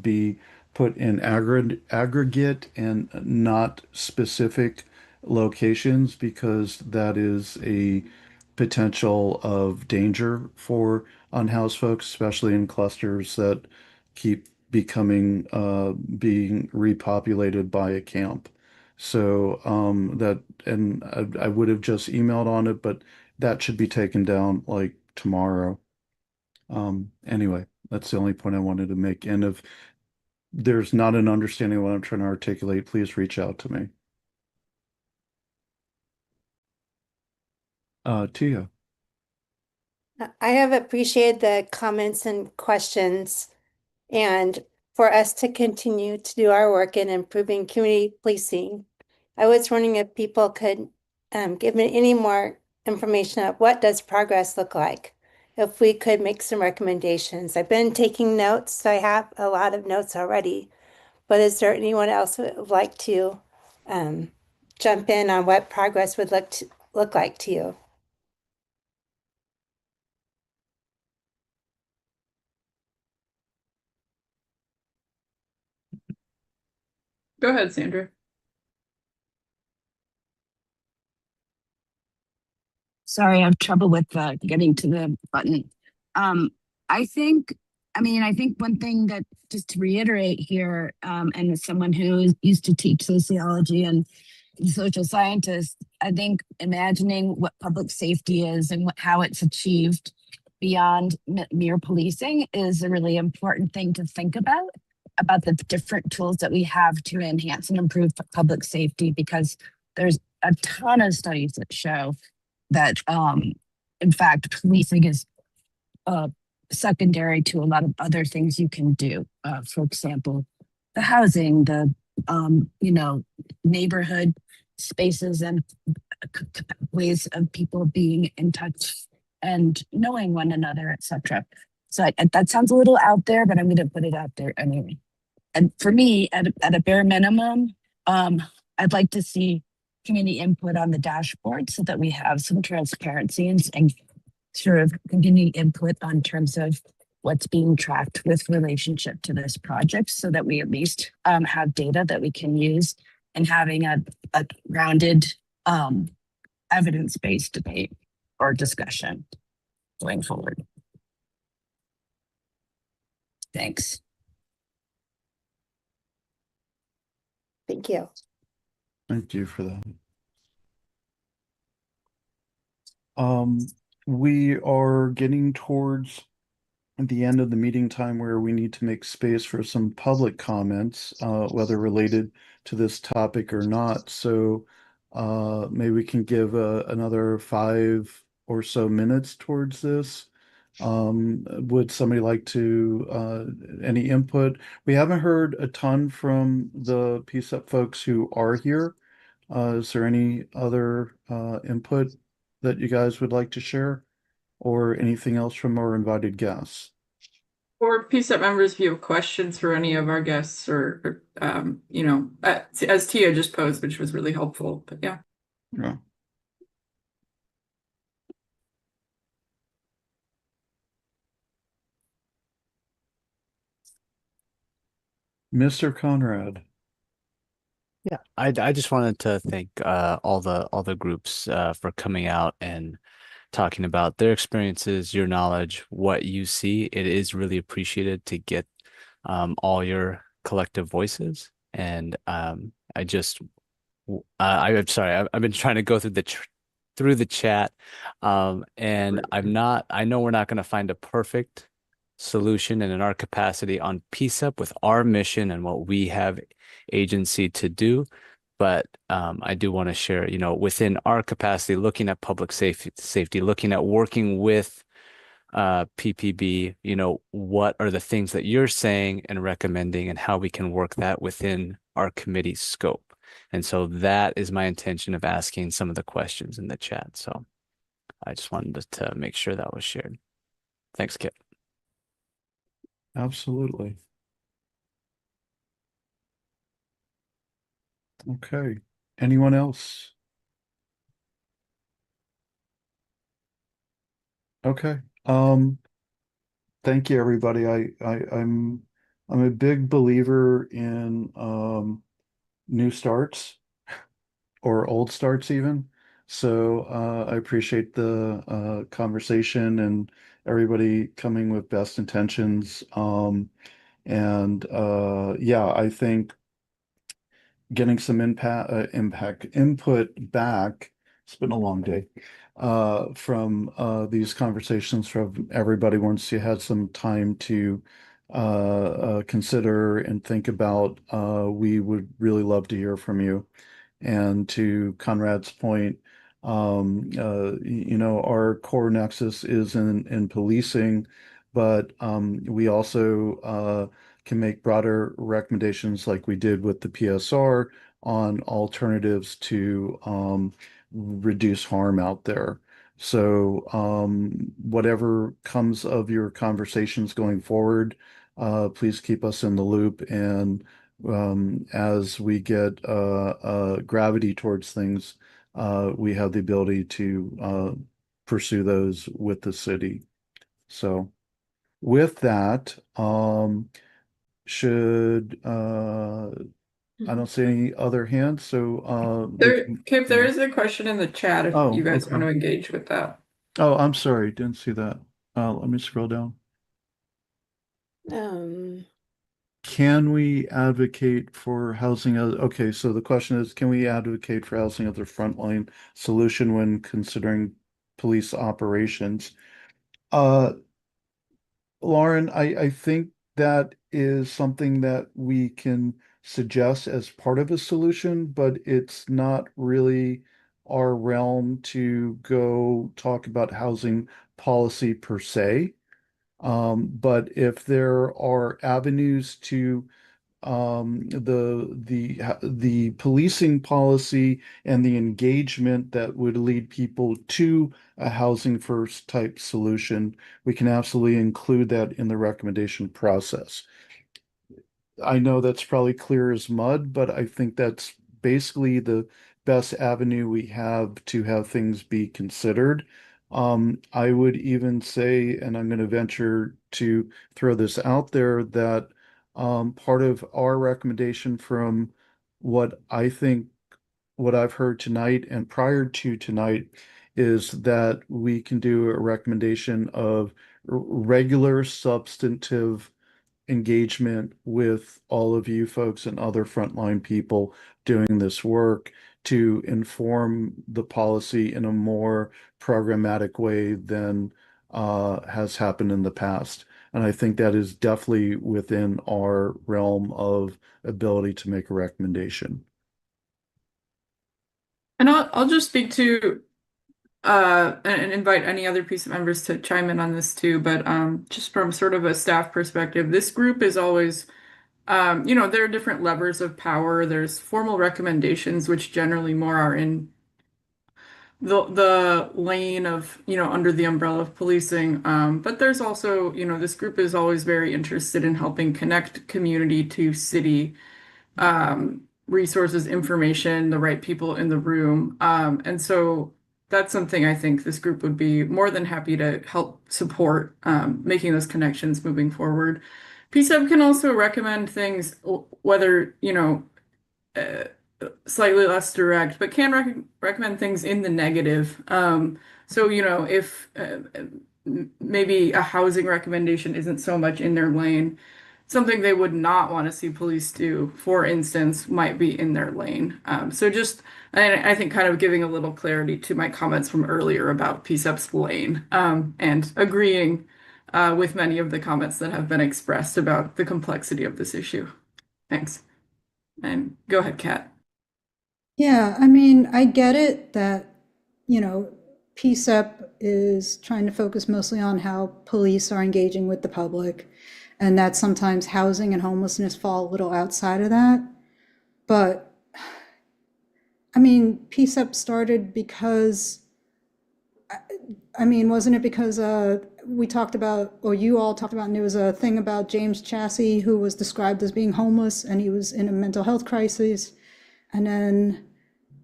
C: be put in aggregate and not specific locations, because that is a potential of danger for unhoused folks, especially in clusters that keep being repopulated by a camp. So and I would have just emailed on it, but that should be taken down like tomorrow. Anyway, that's the only point I wanted to make. And if there's not an understanding of what I'm trying to articulate, please reach out to me. Tia.
A: I have appreciated the comments and questions, and for us to continue to do our work in improving community policing. I was wondering if people could give me any more information of what does progress look like? If we could make some recommendations. I've been taking notes, so I have a lot of notes already, but is there anyone else who would like to jump in on what progress would look like to you?
B: Go ahead, Sandra.
M: Sorry, I have trouble with getting to the button. I think, I think one thing that, just to reiterate here, and as someone who used to teach sociology and social scientists, I think imagining what public safety is and how it's achieved beyond mere policing is a really important thing to think about the different tools that we have to enhance and improve public safety, because there's a ton of studies that show that, in fact, policing is secondary to a lot of other things you can do. For example, the housing, the neighborhood spaces and ways of people being in touch and knowing one another, etc. So that sounds a little out there, but I'm going to put it out there anyway. And for me, at a bare minimum, I'd like to see community input on the dashboard so that we have some transparency and sort of community input on terms of what's being tracked with relationship to this project, so that we at least have data that we can use and having a rounded evidence-based debate or discussion going forward. Thanks.
A: Thank you.
C: Thank you for that. We are getting towards the end of the meeting time where we need to make space for some public comments, whether related to this topic or not. So maybe we can give another 5 or so minutes towards this. Would somebody like to, any input? We haven't heard a ton from the PCCEP folks who are here. Is there any other input that you guys would like to share, or anything else from our invited guests?
B: Or PCCEP members, if you have questions for any of our guests, or as Tia just posed, which was really helpful. But yeah.
C: Yeah. Mr. Conrad.
D: Yeah, I just wanted to thank all the groups for coming out and talking about their experiences, your knowledge, what you see. It is really appreciated to get all your collective voices. And I'm sorry, I've been trying to go through the chat, and I know we're not going to find a perfect solution, and in our capacity on PCCEP with our mission and what we have agency to do. But I do want to share, within our capacity, looking at public safety, looking at working with PPB, what are the things that you're saying and recommending, and how we can work that within our committee's scope. And so that is my intention of asking some of the questions in the chat. So I just wanted to make sure that was shared. Thanks, Kip.
C: Absolutely. Okay. Anyone else? Okay. Thank you, everybody. I'm a big believer in new starts or old starts even. So I appreciate the conversation and everybody coming with best intentions. And yeah, I think getting some impact input back. It's been a long day from these conversations from everybody once you had some time to consider and think about. We would really love to hear from you. And to Conrad's point, our core nexus is in policing, but we also can make broader recommendations like we did with the PSR on alternatives to reduce harm out there. So whatever comes of your conversations going forward, please keep us in the loop. And as we get gravity towards things, we have the ability to pursue those with the city. So with that, should I don't see any other hands, so
B: Kip, there is a question in the chat if
C: Oh,
B: you guys
C: okay.
B: want to engage with that.
C: Oh, I'm sorry, didn't see that. Let me scroll down. Can we advocate for housing? Okay, so the question is, can we advocate for housing as a frontline solution when considering police operations? Lauren, I think that is something that we can suggest as part of a solution, but it's not really our realm to go talk about housing policy per se. But if there are avenues to the policing policy and the engagement that would lead people to a housing first type solution, we can absolutely include that in the recommendation process. I know that's probably clear as mud, but I think that's basically the best avenue we have to have things be considered. I would even say, and I'm going to venture to throw this out there, that part of our recommendation from what I think, what I've heard tonight and prior to tonight, is that we can do a recommendation of regular substantive engagement with all of you folks and other frontline people doing this work to inform the policy in a more programmatic way than has happened in the past. And I think that is definitely within our realm of ability to make a recommendation.
B: And I'll just speak to and invite any other piece of members to chime in on this too. But just from sort of a staff perspective, this group is always, there are different levers of power. There's formal recommendations, which generally more are in the lane of, under the umbrella of policing. But there's also, this group is always very interested in helping connect community to city resources, information, the right people in the room. And so that's something I think this group would be more than happy to help support making those connections moving forward. PCCEP can also recommend things, whether, uh, slightly less direct, but can recommend things in the negative. So, if maybe a housing recommendation isn't so much in their lane, something they would not want to see police do, for instance, might be in their lane. So just, I think kind of giving a little clarity to my comments from earlier about PCCEP's lane, and agreeing with many of the comments that have been expressed about the complexity of this issue. Thanks. And go ahead, Kat.
R: Yeah, I mean, I get it that, PCEP is trying to focus mostly on how police are engaging with the public, and that sometimes housing and homelessness fall a little outside of that. But I mean, PCEP started because, I mean, wasn't it because we talked about, or you all talked about, and there was a thing about James Chassie who was described as being homeless and he was in a mental health crisis. And then,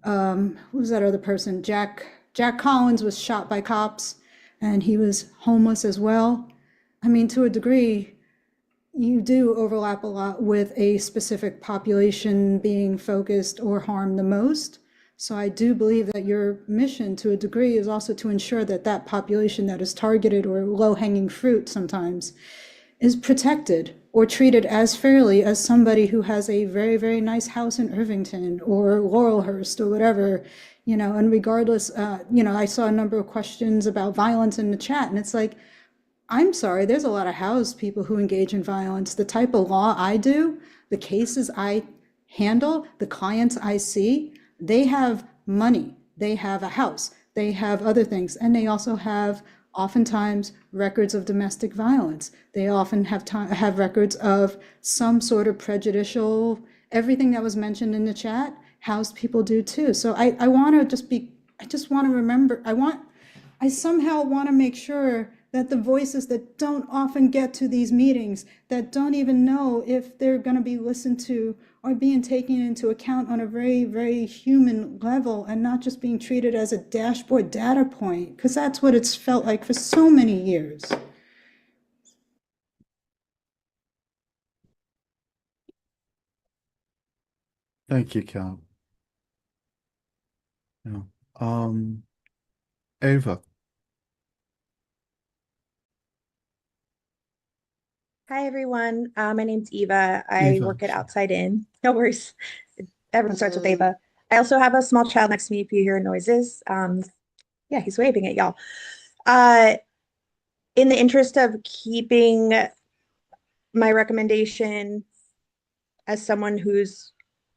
R: who was that other person? Jack Collins was shot by cops and he was homeless as well. I mean, to a degree, you do overlap a lot with a specific population being focused or harmed the most. So I do believe that your mission to a degree is also to ensure that that population that is targeted or low-hanging fruit sometimes is protected or treated as fairly as somebody who has a very, very nice house in Irvington or Laurelhurst or whatever, and regardless, I saw a number of questions about violence in the chat, and it's like, I'm sorry, there's a lot of housed people who engage in violence. The type of law I do, the cases I handle, the clients I see, they have money, they have a house, they have other things, and they also have oftentimes records of domestic violence. They often have records of some sort of prejudicial, everything that was mentioned in the chat, housed people do too. So I want to I just want to remember, I somehow want to make sure that the voices that don't often get to these meetings, that don't even know if they're going to be listened to, are being taken into account on a very, very human level and not just being treated as a dashboard data point, because that's what it's felt like for so many years.
C: Thank you, Cal. Yeah. Ava.
U: Hi, everyone. My name's Eva. I
C: Eva.
U: work at Outside In. No worries. Everyone starts with Ava. I also have a small child next to me if you hear noises. Yeah, he's waving at y'all. In the interest of keeping my recommendation as someone who's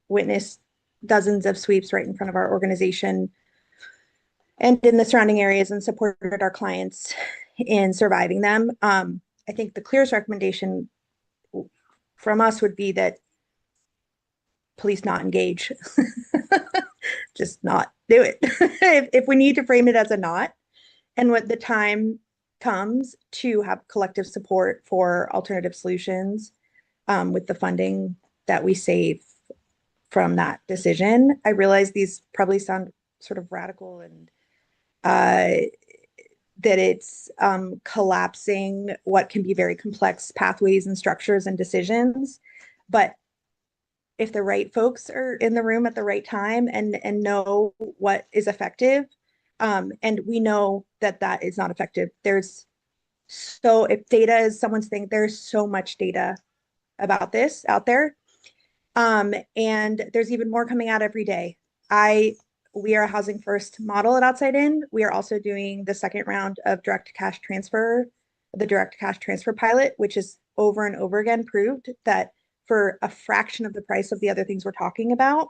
U: witnessed dozens of sweeps right in front of our organization and in the surrounding areas and supported our clients in surviving them, I think the clearest recommendation from us would be that police not engage. Just not do it. if we need to frame it as a not, and when the time comes to have collective support for alternative solutions with the funding that we save from that decision. I realize these probably sound sort of radical and that it's collapsing what can be very complex pathways and structures and decisions. But if the right folks are in the room at the right time and know what is effective, and we know that that is not effective. If data is someone's thing, there's so much data about this out there. And there's even more coming out every day. We are a housing first model at Outside In. We are also doing the second round of direct cash transfer, the direct cash transfer pilot, which is over and over again proved that for a fraction of the price of the other things we're talking about,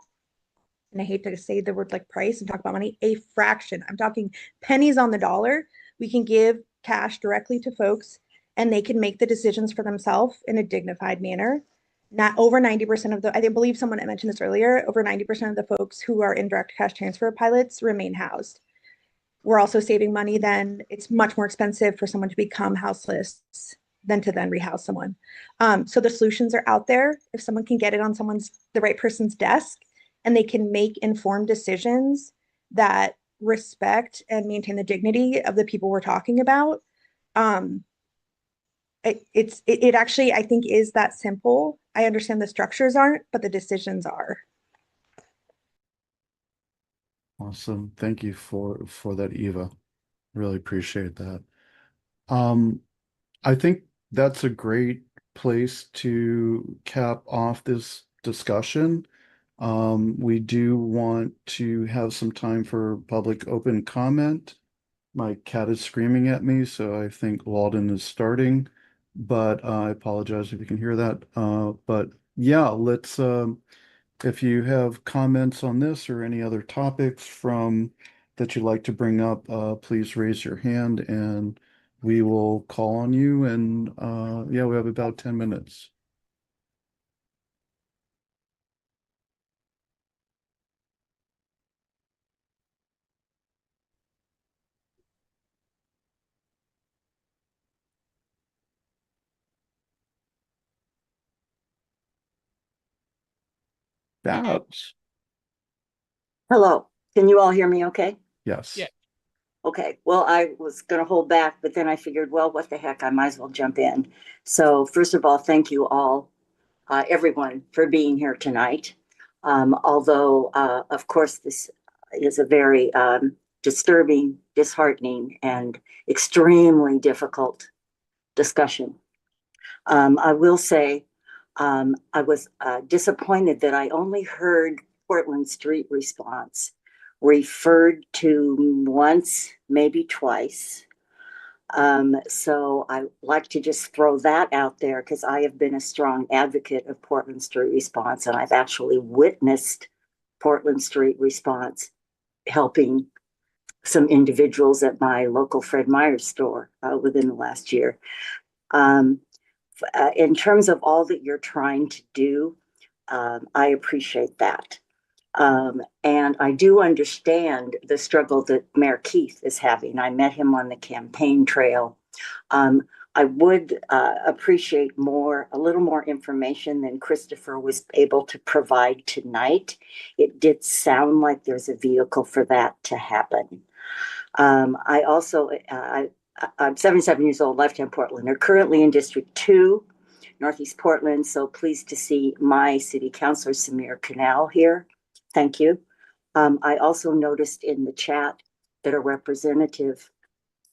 U: and I hate to say the word like price and talk about money, a fraction, I'm talking pennies on the dollar, we can give cash directly to folks and they can make the decisions for themselves in a dignified manner. Not over 90% of I believe someone mentioned this earlier, over 90% of the folks who are in direct cash transfer pilots remain housed. We're also saving money then. It's much more expensive for someone to become houseless than to then rehouse someone. So the solutions are out there. If someone can get it on the right person's desk, and they can make informed decisions that respect and maintain the dignity of the people we're talking about. It actually, I think, is that simple. I understand the structures aren't, but the decisions are.
C: Awesome. Thank you for that, Eva. Really appreciate that. I think that's a great place to cap off this discussion. We do want to have some time for public open comment. My cat is screaming at me, so I think Walden is starting, but I apologize if you can hear that. But yeah, let's, if you have comments on this or any other topics that you'd like to bring up, please raise your hand and we will call on you. And yeah, we have about 10 minutes. Babs.
H: Hello, can you all hear me okay?
C: Yes.
H: Yeah. Okay, well, I was gonna hold back, but then I figured, well, what the heck, I might as well jump in. So first of all, thank you all, everyone for being here tonight. Although, of course, this is a very disturbing, disheartening, and extremely difficult discussion. I will say, I was disappointed that I only heard Portland Street response referred to once, maybe twice. So I like to just throw that out there because I have been a strong advocate of Portland Street response, and I've actually witnessed Portland Street response helping some individuals at my local Fred Meyer's store within the last year. In terms of all that you're trying to do, I appreciate that. And I do understand the struggle that Mayor Keith is having. I met him on the campaign trail. I would appreciate a little more information than Christopher was able to provide tonight. It did sound like there's a vehicle for that to happen. I also, I'm 77 years old, lifetime Portland. They're currently in District 2, Northeast Portland. So pleased to see my city councilor, Samir Canal, here. Thank you. I also noticed in the chat that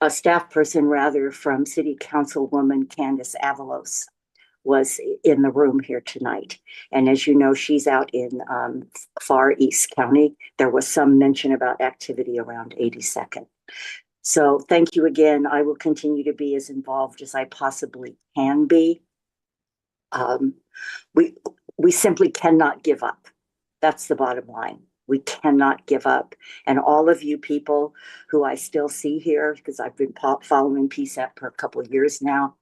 H: a staff person rather, from City Councilwoman Candace Avalos was in the room here tonight. And as you know, she's out in Far East County. There was some mention about activity around 82nd. So thank you again. I will continue to be as involved as I possibly can be. We simply cannot give up. That's the bottom line. We cannot give up. And all of you people who I still see here, because I've been following PCCEP for a couple of years now,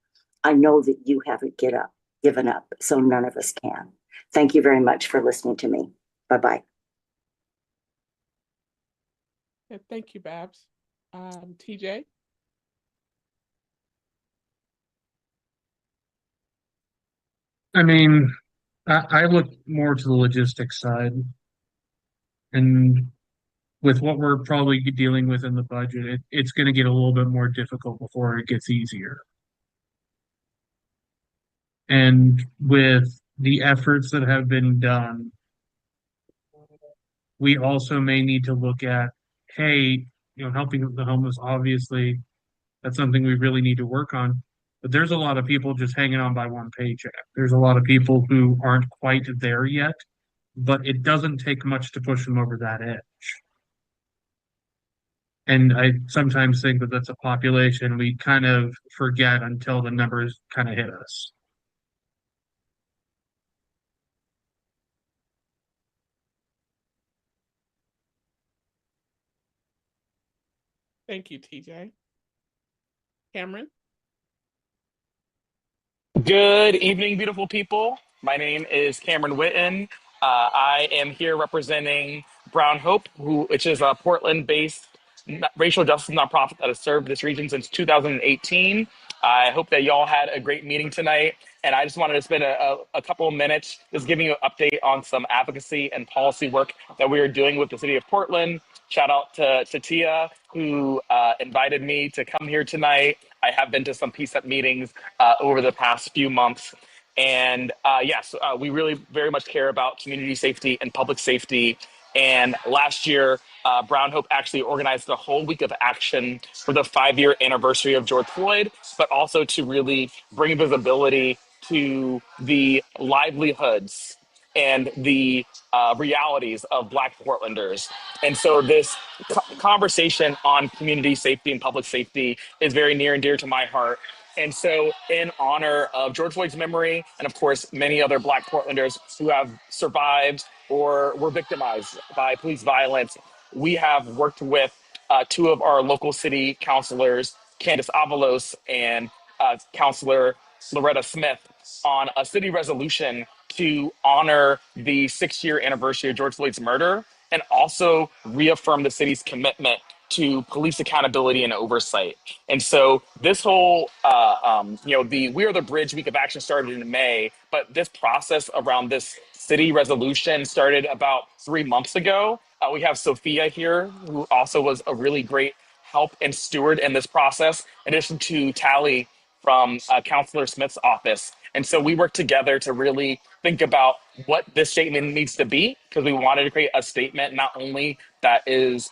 H: I know that you haven't given up, so none of us can. Thank you very much for listening to me. Bye-bye.
V: Yeah, thank you, Babs. TJ?
W: I mean, I look more to the logistics side. And with what we're probably dealing with in the budget, it's going to get a little bit more difficult before it gets easier. And with the efforts that have been done, we also may need to look at, hey, helping the homeless, obviously, that's something we really need to work on. But there's a lot of people just hanging on by one paycheck. There's a lot of people who aren't quite there yet, but it doesn't take much to push them over that edge. And I sometimes think that that's a population we kind of forget until the numbers kind of hit us.
V: Thank you, TJ. Cameron?
X: Good evening, beautiful people. My name is Cameron Witten. I am here representing Brown Hope, which is a Portland-based racial justice nonprofit that has served this region since 2018. I hope that y'all had a great meeting tonight. And I just wanted to spend a couple of minutes just giving you an update on some advocacy and policy work that we are doing with the city of Portland. Shout out to Tia, who invited me to come here tonight. I have been to some PCCEP meetings over the past few months. And yes, we really very much care about community safety and public safety. And last year, Brown Hope actually organized a whole week of action for the 5-year anniversary of George Floyd, but also to really bring visibility to the livelihoods and the realities of Black Portlanders. And so this conversation on community safety and public safety is very near and dear to my heart. And so in honor of George Floyd's memory, and of course, many other Black Portlanders who have survived or were victimized by police violence, we have worked with 2 of our local city councilors, Candace Avalos and Councilor Loretta Smith, on a city resolution to honor the 6-year anniversary of George Floyd's murder and also reaffirm the city's commitment to police accountability and oversight. And so this whole, the We Are the Bridge Week of Action started in May, but this process around this city resolution started about 3 months ago. We have Sophia here, who also was a really great help and steward in this process, in addition to Tally from Counselor Smith's office. And so we worked together to really think about what this statement needs to be, because we wanted to create a statement not only that is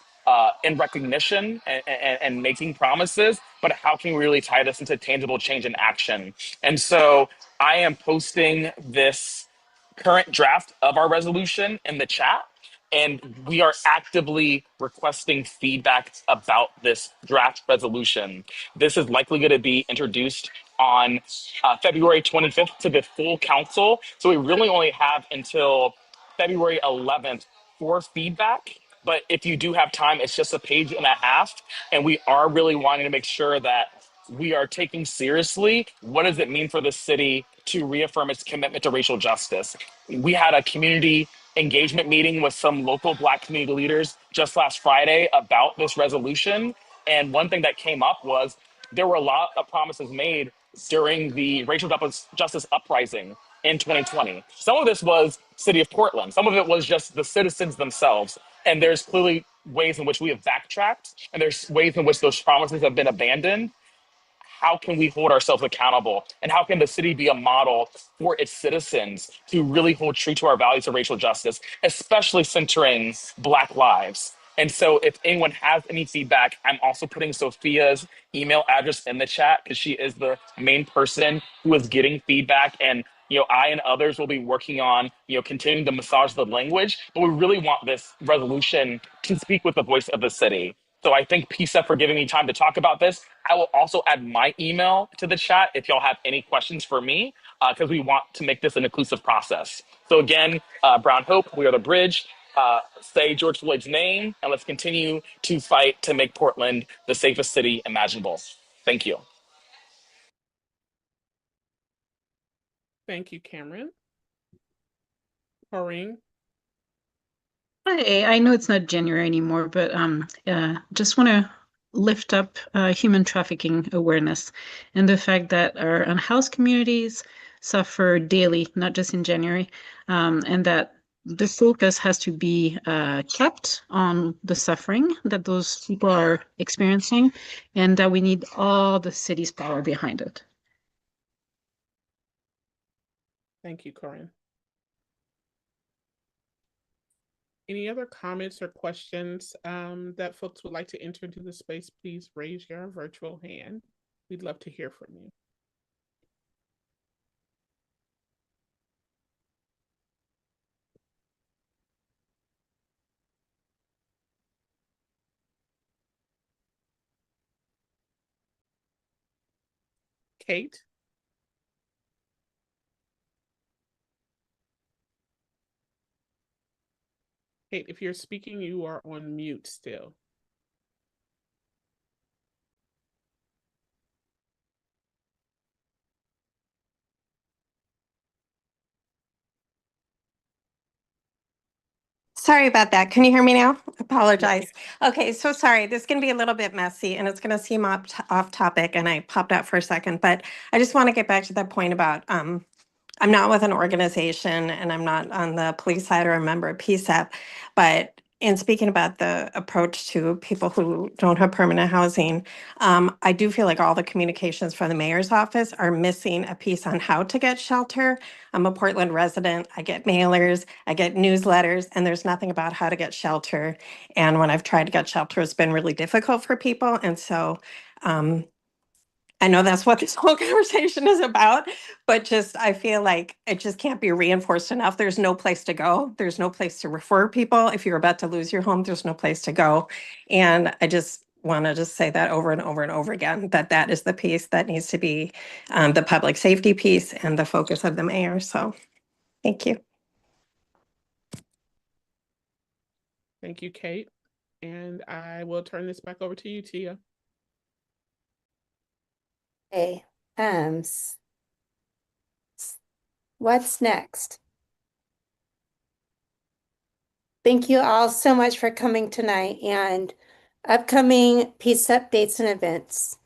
X: in recognition and making promises, but how can we really tie this into tangible change and action? And so I am posting this current draft of our resolution in the chat, and we are actively requesting feedback about this draft resolution. This is likely going to be introduced on February 25th to the full council. So we really only have until February 11th for feedback. But if you do have time, it's just a page and a half. And we are really wanting to make sure that we are taking seriously what does it mean for the city to reaffirm its commitment to racial justice. We had a community engagement meeting with some local Black community leaders just last Friday about this resolution. And one thing that came up was there were a lot of promises made during the racial justice uprising in 2020. Some of this was City of Portland. Some of it was just the citizens themselves. And there's clearly ways in which we have backtracked, and there's ways in which those promises have been abandoned. How can we hold ourselves accountable? And how can the city be a model for its citizens to really hold true to our values of racial justice, especially centering Black lives? And so if anyone has any feedback, I'm also putting Sophia's email address in the chat, because she is the main person who is getting feedback. And I and others will be working on, continuing to massage the language, but we really want this resolution to speak with the voice of the city. So I thank PCCEP for giving me time to talk about this. I will also add my email to the chat if y'all have any questions for me, because we want to make this an inclusive process. So again, Brown Hope, We Are the Bridge. Say George Floyd's name, and let's continue to fight to make Portland the safest city imaginable. Thank you.
V: Thank you, Cameron. Maureen.
Q: Hi, I know it's not January anymore, but just want to lift up human trafficking awareness and the fact that our unhoused communities suffer daily, not just in January, and that the focus has to be kept on the suffering that those people are experiencing, and that we need all the city's power behind it.
V: Thank you, Corinne. Any other comments or questions that folks would like to enter into the space? Please raise your virtual hand. We'd love to hear from you. Kate? Kate, if you're speaking, you are on mute still.
E: Sorry about that. Can you hear me now? Apologize. Okay, so sorry. This is going to be a little bit messy and it's going to seem off topic, and I popped out for a second, but I just want to get back to that point about I'm not with an organization and I'm not on the police side or a member of PCCEP, but in speaking about the approach to people who don't have permanent housing, I do feel like all the communications from the mayor's office are missing a piece on how to get shelter. I'm a Portland resident. I get mailers, I get newsletters, and there's nothing about how to get shelter. And when I've tried to get shelter, it's been really difficult for people. And so I know that's what this whole conversation is about, but just I feel like it just can't be reinforced enough. There's no place to go. There's no place to refer people. If you're about to lose your home, there's no place to go. And I just want to just say that over and over and over again, that that is the piece that needs to be the public safety piece and the focus of the mayor. So thank you.
V: Thank you, Kate. And I will turn this back over to you, Tia.
A: Okay, what's next? Thank you all so much for coming tonight, and Upcoming PCCEP dates and events.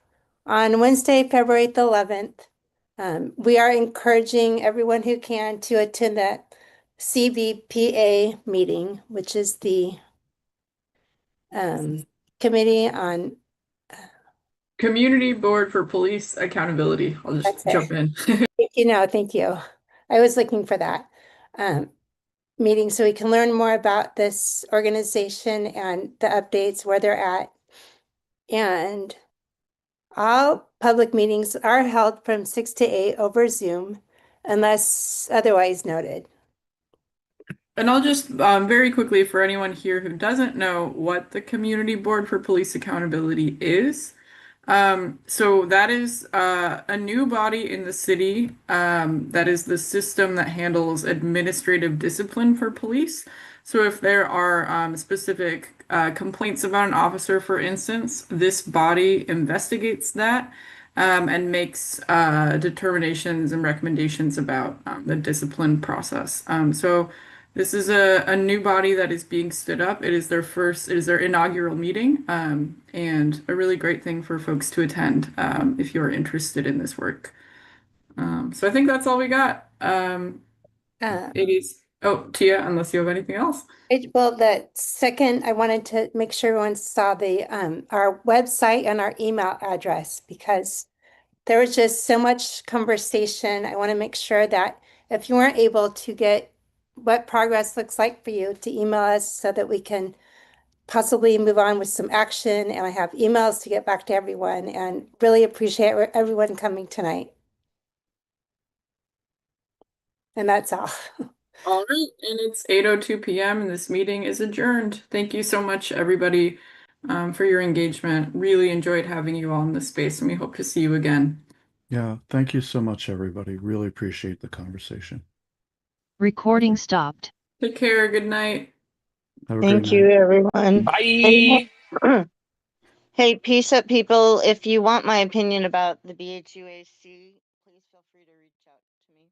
A: On Wednesday, February the 11th, we are encouraging everyone who can to attend that CBPA meeting, which is the Committee on
B: Community Board for Police Accountability. I'll just jump in.
A: Thank you. I was looking for that meeting so we can learn more about this organization and the updates, where they're at. And all public meetings are held from 6 to 8 over Zoom, unless otherwise noted.
B: And I'll just very quickly, for anyone here who doesn't know what the Community Board for Police Accountability is. So that is a new body in the city that is the system that handles administrative discipline for police. So if there are specific complaints about an officer, for instance, this body investigates that and makes determinations and recommendations about the discipline process. So this is a new body that is being stood up. It is their inaugural meeting, and a really great thing for folks to attend if you're interested in this work. So I think that's all we got. It is, Tia, unless you have anything else.
A: Well, the second, I wanted to make sure everyone saw the our website and our email address, because there was just so much conversation. I want to make sure that if you weren't able to get what progress looks like for you, to email us so that we can possibly move on with some action. And I have emails to get back to everyone, and really appreciate everyone coming tonight. And that's all.
B: All right, and it's 8:02 p.m. and this meeting is adjourned. Thank you so much, everybody, for your engagement. Really enjoyed having you all in this space, and we hope to see you again.
C: Yeah, thank you so much, everybody. Really appreciate the conversation.
F: Recording stopped.
B: Take care. Good night.
C: Have a
I: Thank
C: great
I: you,
C: night.
I: everyone.
X: Bye.
I: Hey, PCCEP people, if you want my opinion about the BHUAC, please feel free to reach out to me.